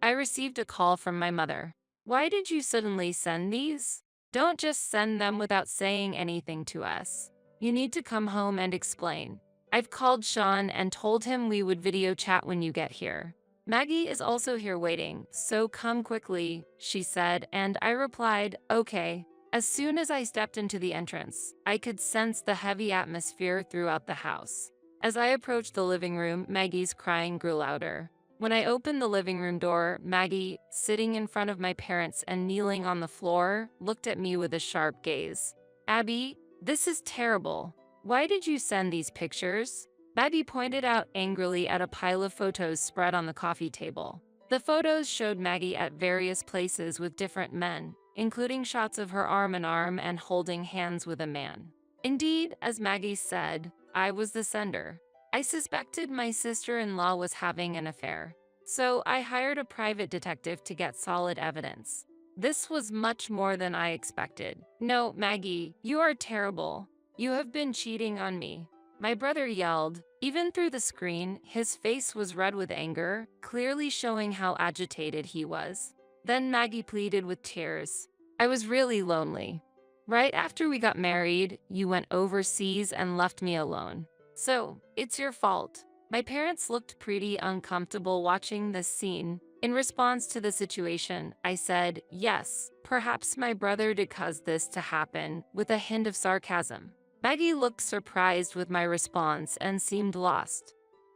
I received a call from my mother. Why did you suddenly send these? Don't just send them without saying anything to us. You need to come home and explain. I've called Sean and told him we would video chat when you get here. Maggie is also here waiting, so come quickly, she said, and I replied, okay. As soon as I stepped into the entrance, I could sense the heavy atmosphere throughout the house. As I approached the living room, Maggie's crying grew louder. When I opened the living room door, Maggie, sitting in front of my parents and kneeling on the floor, looked at me with a sharp gaze. Abby, this is terrible. Why did you send these pictures? Maggie pointed out angrily at a pile of photos spread on the coffee table. The photos showed Maggie at various places with different men, including shots of her arm in arm and holding hands with a man. Indeed, as Maggie said, I was the sender. I suspected my sister-in-law was having an affair, so I hired a private detective to get solid evidence. This was much more than I expected. No, Maggie, you are terrible. You have been cheating on me. My brother yelled. Even through the screen, his face was red with anger, clearly showing how agitated he was. Then Maggie pleaded with tears. I was really lonely. Right after we got married, you went overseas and left me alone. So, it's your fault. My parents looked pretty uncomfortable watching this scene. In response to the situation, I said, yes, perhaps my brother did cause this to happen, with a hint of sarcasm. Maggie looked surprised with my response and seemed lost.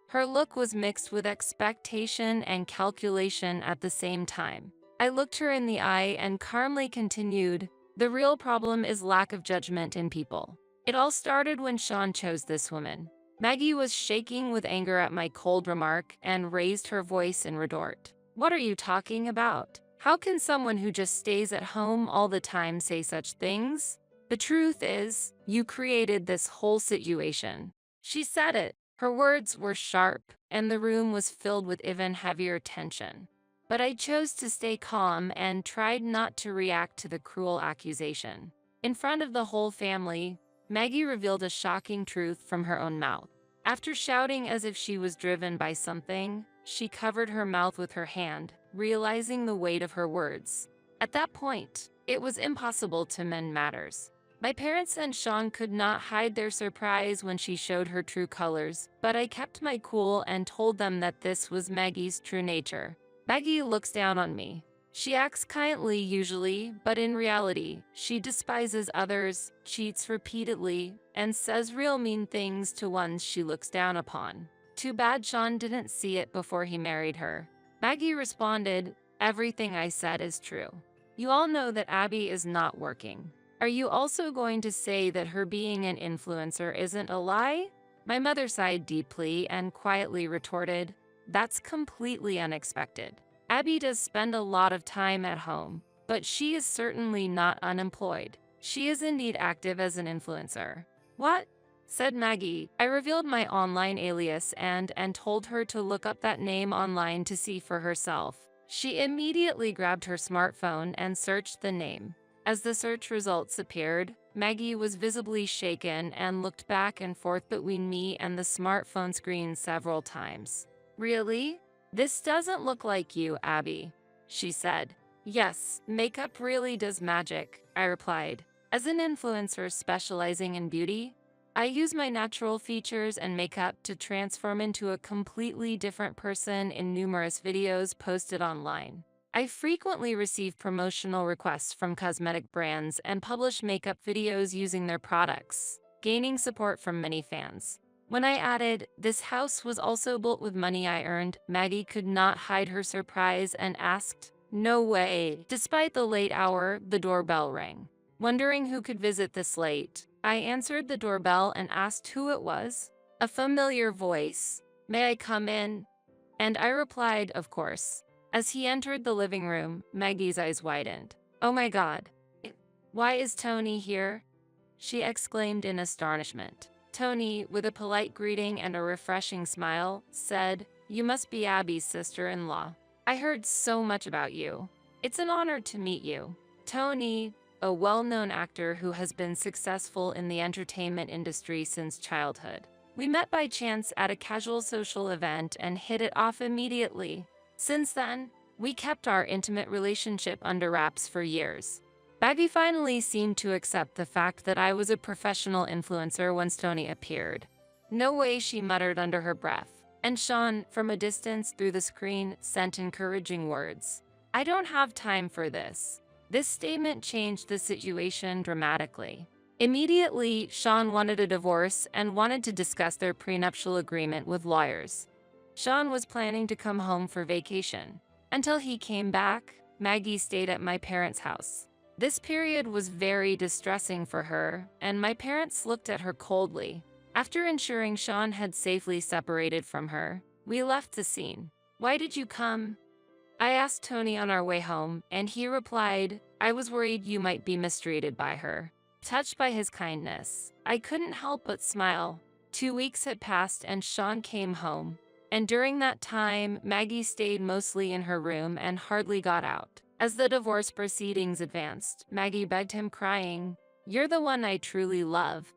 Her look was mixed with expectation and calculation at the same time. I looked her in the eye and calmly continued, the real problem is lack of judgment in people. It all started when Sean chose this woman. Maggie was shaking with anger at my cold remark and raised her voice in retort. What are you talking about? How can someone who just stays at home all the time say such things? The truth is, you created this whole situation. She said it. Her words were sharp, and the room was filled with even heavier tension. But I chose to stay calm and tried not to react to the cruel accusation. In front of the whole family, Maggie revealed a shocking truth from her own mouth. After shouting as if she was driven by something, she covered her mouth with her hand, realizing the weight of her words. At that point, it was impossible to mend matters. My parents and Sean could not hide their surprise when she showed her true colors, but I kept my cool and told them that this was Maggie's true nature. Maggie looks down on me. She acts kindly usually, but in reality, she despises others, cheats repeatedly, and says real mean things to ones she looks down upon. Too bad Sean didn't see it before he married her. Maggie responded, "Everything I said is true. You all know that Abby is not working. Are you also going to say that her being an influencer isn't a lie?" My mother sighed deeply and quietly retorted, "That's completely unexpected. Abby does spend a lot of time at home, but she is certainly not unemployed. She is indeed active as an influencer." "What?" said Maggie. I revealed my online alias and told her to look up that name online to see for herself. She immediately grabbed her smartphone and searched the name. As the search results appeared, Maggie was visibly shaken and looked back and forth between me and the smartphone screen several times. "Really? This doesn't look like you, Abby," she said. "Yes, makeup really does magic," I replied. As an influencer specializing in beauty, I use my natural features and makeup to transform into a completely different person in numerous videos posted online. I frequently receive promotional requests from cosmetic brands and publish makeup videos using their products, gaining support from many fans. When I added, "This house was also built with money I earned," Maggie could not hide her surprise and asked, "No way." Despite the late hour, the doorbell rang. Wondering who could visit this late, I answered the doorbell and asked who it was. A familiar voice, "May I come in?" And I replied, "Of course." As he entered the living room, Maggie's eyes widened. "Oh my God. Why is Tony here?" she exclaimed in astonishment. Tony, with a polite greeting and a refreshing smile, said, "You must be Abby's sister-in-law. I heard so much about you. It's an honor to meet you." Tony, a well-known actor who has been successful in the entertainment industry since childhood. We met by chance at a casual social event and hit it off immediately. Since then, we kept our intimate relationship under wraps for years. Maggie finally seemed to accept the fact that I was a professional influencer once Tony appeared. "No way," she muttered under her breath. And Sean, from a distance through the screen, sent encouraging words. "I don't have time for this." This statement changed the situation dramatically. Immediately, Sean wanted a divorce and wanted to discuss their prenuptial agreement with lawyers. Sean was planning to come home for vacation. Until he came back, Maggie stayed at my parents' house. This period was very distressing for her, and my parents looked at her coldly. After ensuring Sean had safely separated from her, we left the scene. "Why did you come?" I asked Tony on our way home, and he replied, "I was worried you might be mistreated by her." Touched by his kindness, I couldn't help but smile. 2 weeks had passed and Sean came home. And during that time, Maggie stayed mostly in her room and hardly got out. As the divorce proceedings advanced, Maggie begged him, crying, "You're the one I truly love."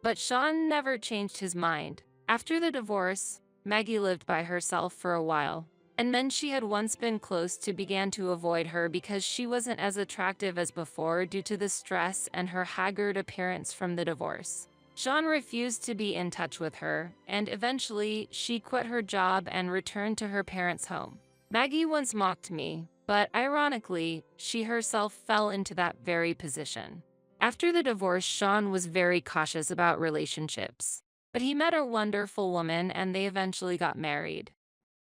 But Sean never changed his mind. After the divorce, Maggie lived by herself for a while, and men she had once been close to began to avoid her because she wasn't as attractive as before due to the stress and her haggard appearance from the divorce. Sean refused to be in touch with her, and eventually she quit her job and returned to her parents' home. Maggie once mocked me, but ironically, she herself fell into that very position. After the divorce, Sean was very cautious about relationships, but he met a wonderful woman and they eventually got married.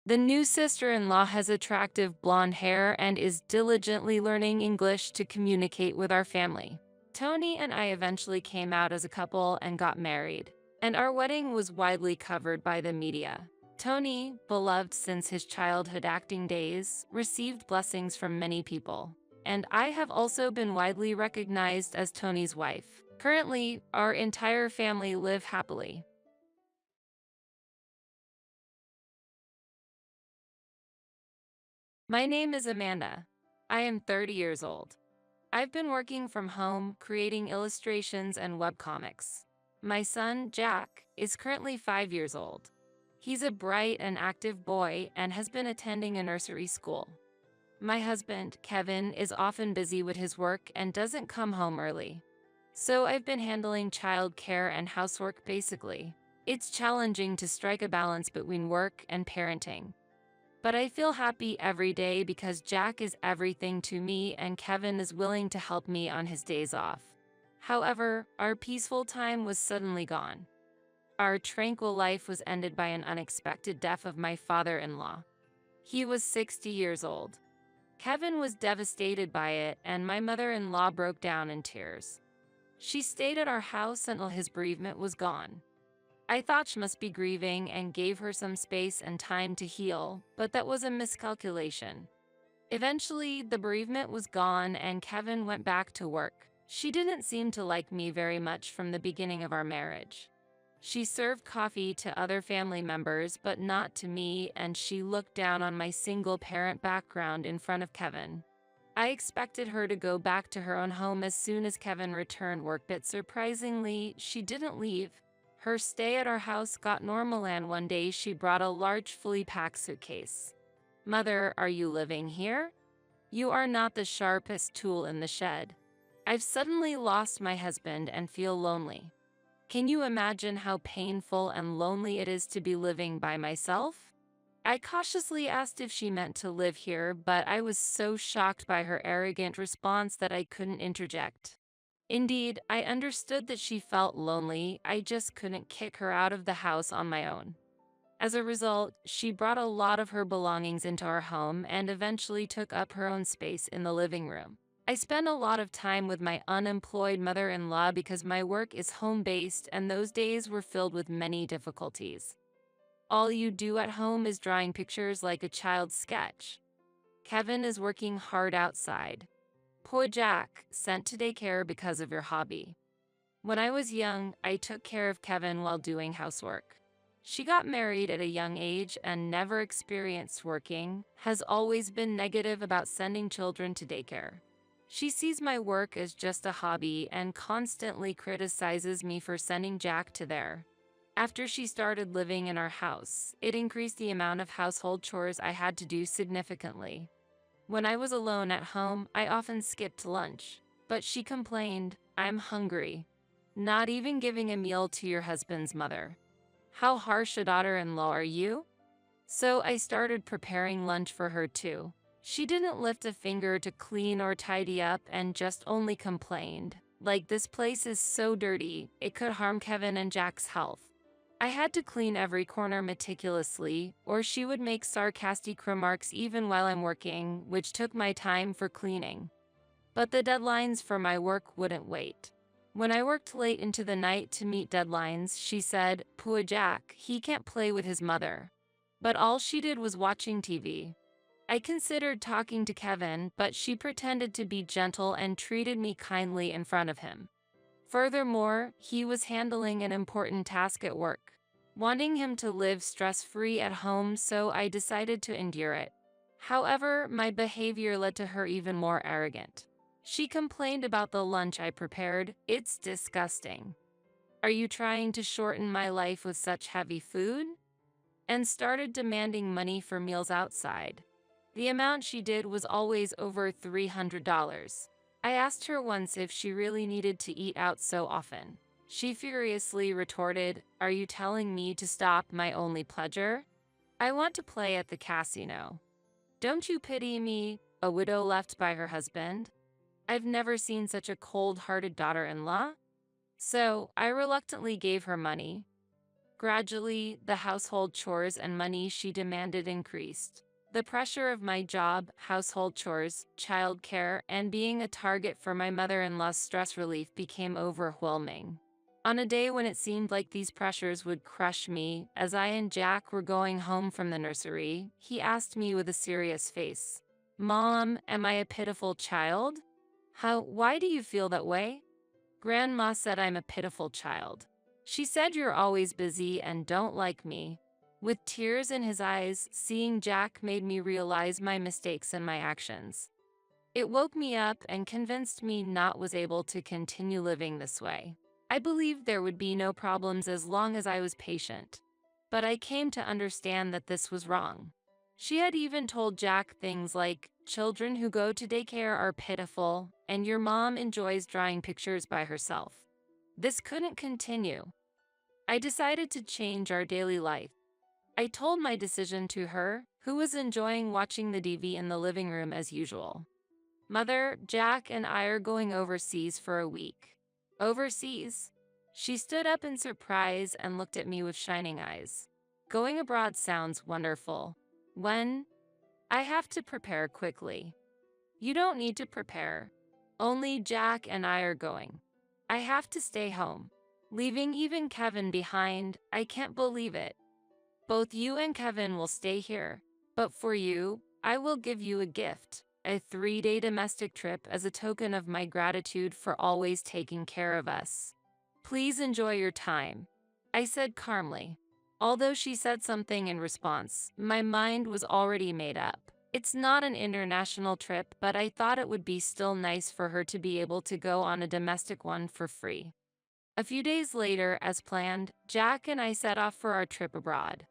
The new sister-in-law has attractive blonde hair and is diligently learning English to communicate with our family. Tony and I eventually came out as a couple and got married, and our wedding was widely covered by the media. Tony, beloved since his childhood acting days, received blessings from many people, and I have also been widely recognized as Tony's wife. Currently, our entire family live happily. My name is Amanda. I am 30 years old. I've been working from home, creating illustrations and webcomics. My son, Jack, is currently 5 years old. He's a bright and active boy and has been attending a nursery school. My husband, Kevin, is often busy with his work and doesn't come home early. So I've been handling childcare and housework basically. It's challenging to strike a balance between work and parenting. But I feel happy every day because Jack is everything to me and Kevin is willing to help me on his days off. However, our peaceful time was suddenly gone. Our tranquil life was ended by an unexpected death of my father-in-law. He was 60 years old. Kevin was devastated by it, and my mother-in-law broke down in tears. She stayed at our house until his bereavement was gone. I thought she must be grieving and gave her some space and time to heal, but that was a miscalculation. Eventually, the bereavement was gone and Kevin went back to work. She didn't seem to like me very much from the beginning of our marriage. She served coffee to other family members, but not to me, and she looked down on my single-parent background in front of Kevin. I expected her to go back to her own home as soon as Kevin returned work, but surprisingly, she didn't leave. Her stay at our house got normal, and one day she brought a large fully packed suitcase. "Mother, are you living here? You are not the sharpest tool in the shed. I've suddenly lost my husband and feel lonely. Can you imagine how painful and lonely it is to be living by myself?" I cautiously asked if she meant to live here, but I was so shocked by her arrogant response that I couldn't interject. Indeed, I understood that she felt lonely, I just couldn't kick her out of the house on my own. As a result, she brought a lot of her belongings into our home and eventually took up her own space in the living room. I spend a lot of time with my unemployed mother-in-law because my work is home-based, and those days were filled with many difficulties. All you do at home is drawing pictures like a child's sketch. Kevin is working hard outside. Poor Jack, sent to daycare because of your hobby. When I was young, I took care of Kevin while doing housework. She got married at a young age and never experienced working, has always been negative about sending children to daycare. She sees my work as just a hobby and constantly criticizes me for sending Jack to there. After she started living in our house, it increased the amount of household chores I had to do significantly. When I was alone at home, I often skipped lunch, but she complained, "I'm hungry. Not even giving a meal to your husband's mother. How harsh a daughter-in-law are you?" So I started preparing lunch for her too. She didn't lift a finger to clean or tidy up and just only complained, like, "This place is so dirty, it could harm Kevin and Jack's health." I had to clean every corner meticulously, or she would make sarcastic remarks even while I'm working, which took my time for cleaning. But the deadlines for my work wouldn't wait. When I worked late into the night to meet deadlines, she said, "Poor Jack, he can't play with his mother." But all she did was watching TV. I considered talking to Kevin, but she pretended to be gentle and treated me kindly in front of him. Furthermore, he was handling an important task at work, wanting him to live stress-free at home, so I decided to endure it. However, my behavior led to her even more arrogant. She complained about the lunch I prepared. "It's disgusting. Are you trying to shorten my life with such heavy food?" And started demanding money for meals outside. The amount she did was always over $300. I asked her once if she really needed to eat out so often. She furiously retorted, "Are you telling me to stop my only pleasure? I want to play at the casino. Don't you pity me, a widow left by her husband? I've never seen such a cold-hearted daughter-in-law." So I reluctantly gave her money. Gradually, the household chores and money she demanded increased. The pressure of my job, household chores, childcare, and being a target for my mother-in-law's stress relief became overwhelming. On a day when it seemed like these pressures would crush me, as I and Jack were going home from the nursery, he asked me with a serious face, "Mom, am I a pitiful child?" Why do you feel that way?" "Grandma said I'm a pitiful child. She said you're always busy and don't like me." With tears in his eyes, seeing Jack made me realize my mistakes and my actions. It woke me up and convinced me Not was able to continue living this way. I believed there would be no problems as long as I was patient. But I came to understand that this was wrong. She had even told Jack things like, children who go to daycare are pitiful, and your mom enjoys drawing pictures by herself. This couldn't continue. I decided to change our daily life. I told my decision to her, who was enjoying watching the TV in the living room as usual. Mother, Jack and I are going overseas for a week. Overseas? She stood up in surprise and looked at me with shining eyes. Going abroad sounds wonderful. When? I have to prepare quickly. You don't need to prepare. Only Jack and I are going. I have to stay home. Leaving even Kevin behind, I can't believe it. Both you and Kevin will stay here. But for you, I will give you a gift. A 3-day domestic trip as a token of my gratitude for always taking care of us. Please enjoy your time, I said calmly. Although she said something in response, my mind was already made up. It's not an international trip, but I thought it would be still nice for her to be able to go on a domestic one for free. A few days later, as planned, Jack and I set off for our trip abroad.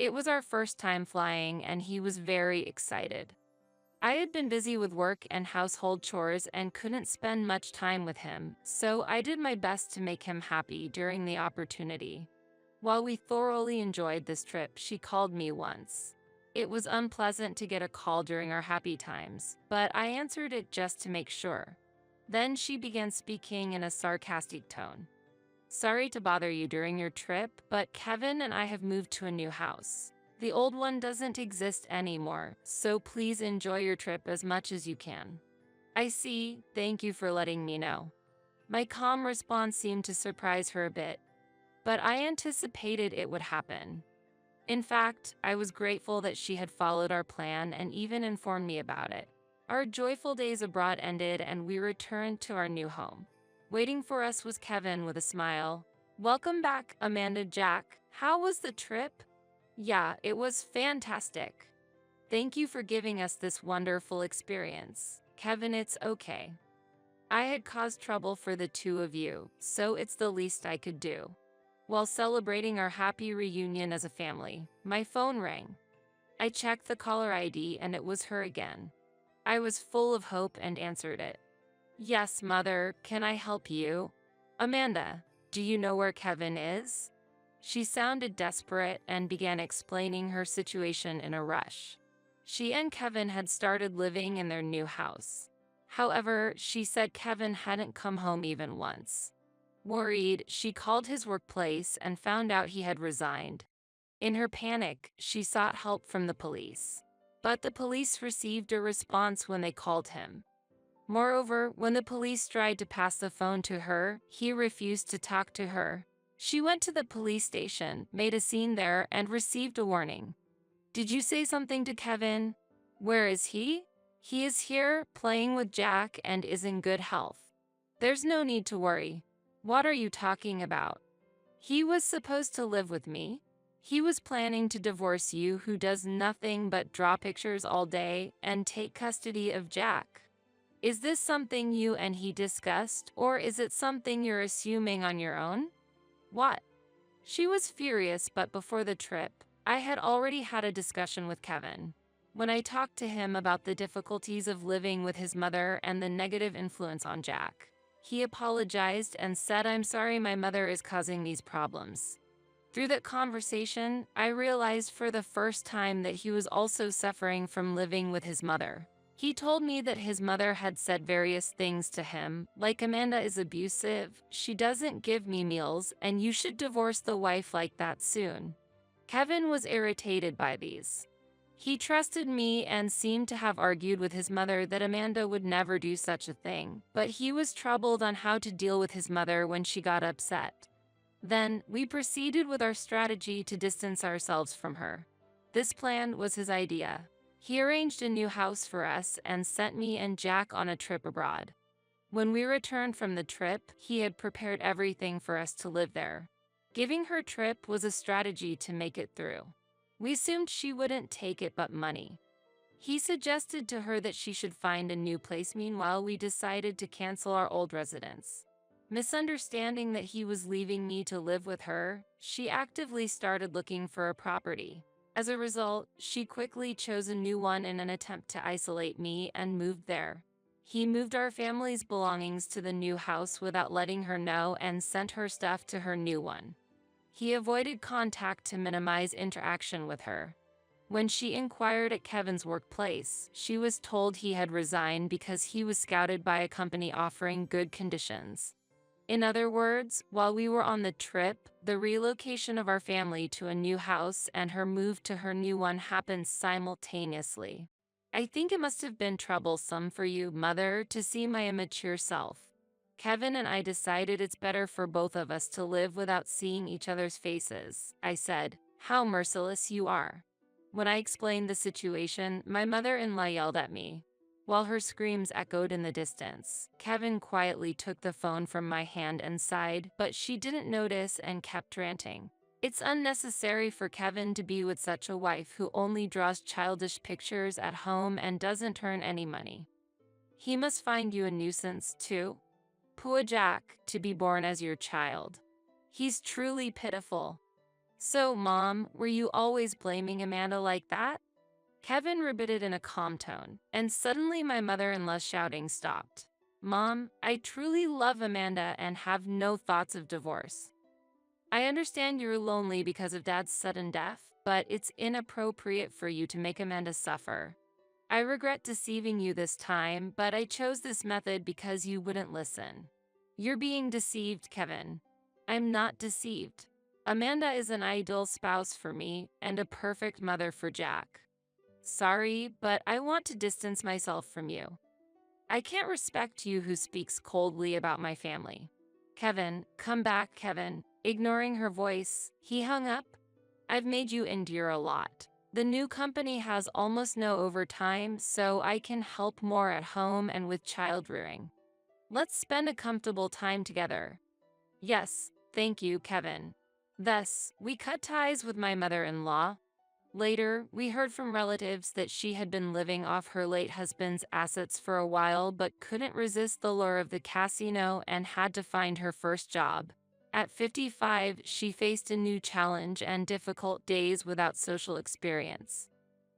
It was our first time flying, and he was very excited. I had been busy with work and household chores and couldn't spend much time with him, so I did my best to make him happy during the opportunity. While we thoroughly enjoyed this trip, she called me once. It was unpleasant to get a call during our happy times, but I answered it just to make sure. Then she began speaking in a sarcastic tone. Sorry to bother you during your trip, but Kevin and I have moved to a new house. The old one doesn't exist anymore, so please enjoy your trip as much as you can. I see, thank you for letting me know. My calm response seemed to surprise her a bit, but I anticipated it would happen. In fact, I was grateful that she had followed our plan and even informed me about it. Our joyful days abroad ended and we returned to our new home. Waiting for us was Kevin with a smile. Welcome back, Amanda. Jack. How was the trip? Yeah, it was fantastic. Thank you for giving us this wonderful experience. Kevin, it's okay. I had caused trouble for the two of you, so it's the least I could do. While celebrating our happy reunion as a family, my phone rang. I checked the caller ID and it was her again. I was full of hope and answered it. Yes, Mother, can I help you? Amanda, do you know where Kevin is? She sounded desperate and began explaining her situation in a rush. She and Kevin had started living in their new house. However, she said Kevin hadn't come home even once. Worried, she called his workplace and found out he had resigned. In her panic, she sought help from the police. But the police received a response when they called him. Moreover, when the police tried to pass the phone to her, he refused to talk to her. She went to the police station, made a scene there, and received a warning. Did you say something to Kevin? Where is he? He is here, playing with Jack, and is in good health. There's no need to worry. What are you talking about? He was supposed to live with me. He was planning to divorce you, who does nothing but draw pictures all day, and take custody of Jack. Is this something you and he discussed, or is it something you're assuming on your own? What? She was furious, but before the trip, I had already had a discussion with Kevin. When I talked to him about the difficulties of living with his mother and the negative influence on Jack, he apologized and said, I'm sorry my mother is causing these problems. Through that conversation, I realized for the first time that he was also suffering from living with his mother. He told me that his mother had said various things to him, like Amanda is abusive, she doesn't give me meals, and you should divorce the wife like that soon. Kevin was irritated by these. He trusted me and seemed to have argued with his mother that Amanda would never do such a thing, but he was troubled on how to deal with his mother when she got upset. Then, we proceeded with our strategy to distance ourselves from her. This plan was his idea. He arranged a new house for us and sent me and Jack on a trip abroad. When we returned from the trip, he had prepared everything for us to live there. Giving her trip was a strategy to make it through. We assumed she wouldn't take it but money. He suggested to her that she should find a new place. Meanwhile, we decided to cancel our old residence. Misunderstanding that he was leaving me to live with her, she actively started looking for a property. As a result, she quickly chose a new one in an attempt to isolate me and moved there. He moved our family's belongings to the new house without letting her know and sent her stuff to her new one. He avoided contact to minimize interaction with her. When she inquired at Kevin's workplace, she was told he had resigned because he was scouted by a company offering good conditions. In other words, while we were on the trip, the relocation of our family to a new house and her move to her new one happened simultaneously. I think it must have been troublesome for you, Mother, to see my immature self. Kevin and I decided it's better for both of us to live without seeing each other's faces. I said, "How merciless you are." When I explained the situation, my mother-in-law yelled at me. While her screams echoed in the distance, Kevin quietly took the phone from my hand and sighed, but she didn't notice and kept ranting. It's unnecessary for Kevin to be with such a wife who only draws childish pictures at home and doesn't earn any money. He must find you a nuisance, too. Poor Jack, to be born as your child. He's truly pitiful. So, Mom, were you always blaming Amanda like that? Kevin repeated in a calm tone, and suddenly my mother-in-law's shouting stopped. Mom, I truly love Amanda and have no thoughts of divorce. I understand you're lonely because of Dad's sudden death, but it's inappropriate for you to make Amanda suffer. I regret deceiving you this time, but I chose this method because you wouldn't listen. You're being deceived, Kevin. I'm not deceived. Amanda is an ideal spouse for me and a perfect mother for Jack. Sorry, but I want to distance myself from you. I can't respect you who speaks coldly about my family. Kevin, come back, Kevin. Ignoring her voice, he hung up. I've made you endure a lot. The new company has almost no overtime, so I can help more at home and with child rearing. Let's spend a comfortable time together. Yes, thank you, Kevin. Thus, we cut ties with my mother-in-law. Later, we heard from relatives that she had been living off her late husband's assets for a while but couldn't resist the lure of the casino and had to find her first job. At 55, she faced a new challenge and difficult days without social experience.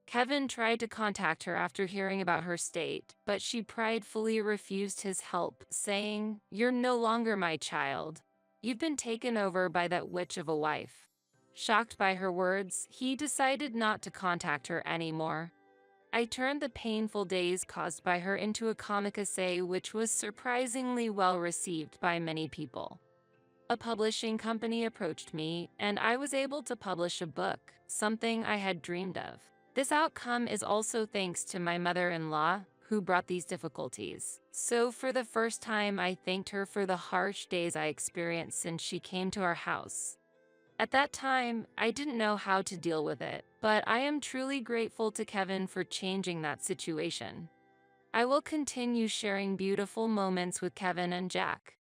Kevin tried to contact her after hearing about her state, but she pridefully refused his help, saying, "You're no longer my child. You've been taken over by that witch of a wife." Shocked by her words, he decided not to contact her anymore. I turned the painful days caused by her into a comic essay which was surprisingly well received by many people. A publishing company approached me, and I was able to publish a book, something I had dreamed of. This outcome is also thanks to my mother-in-law, who brought these difficulties. So for the first time, I thanked her for the harsh days I experienced since she came to our house. At that time, I didn't know how to deal with it, but I am truly grateful to Kevin for changing that situation. I will continue sharing beautiful moments with Kevin and Jack.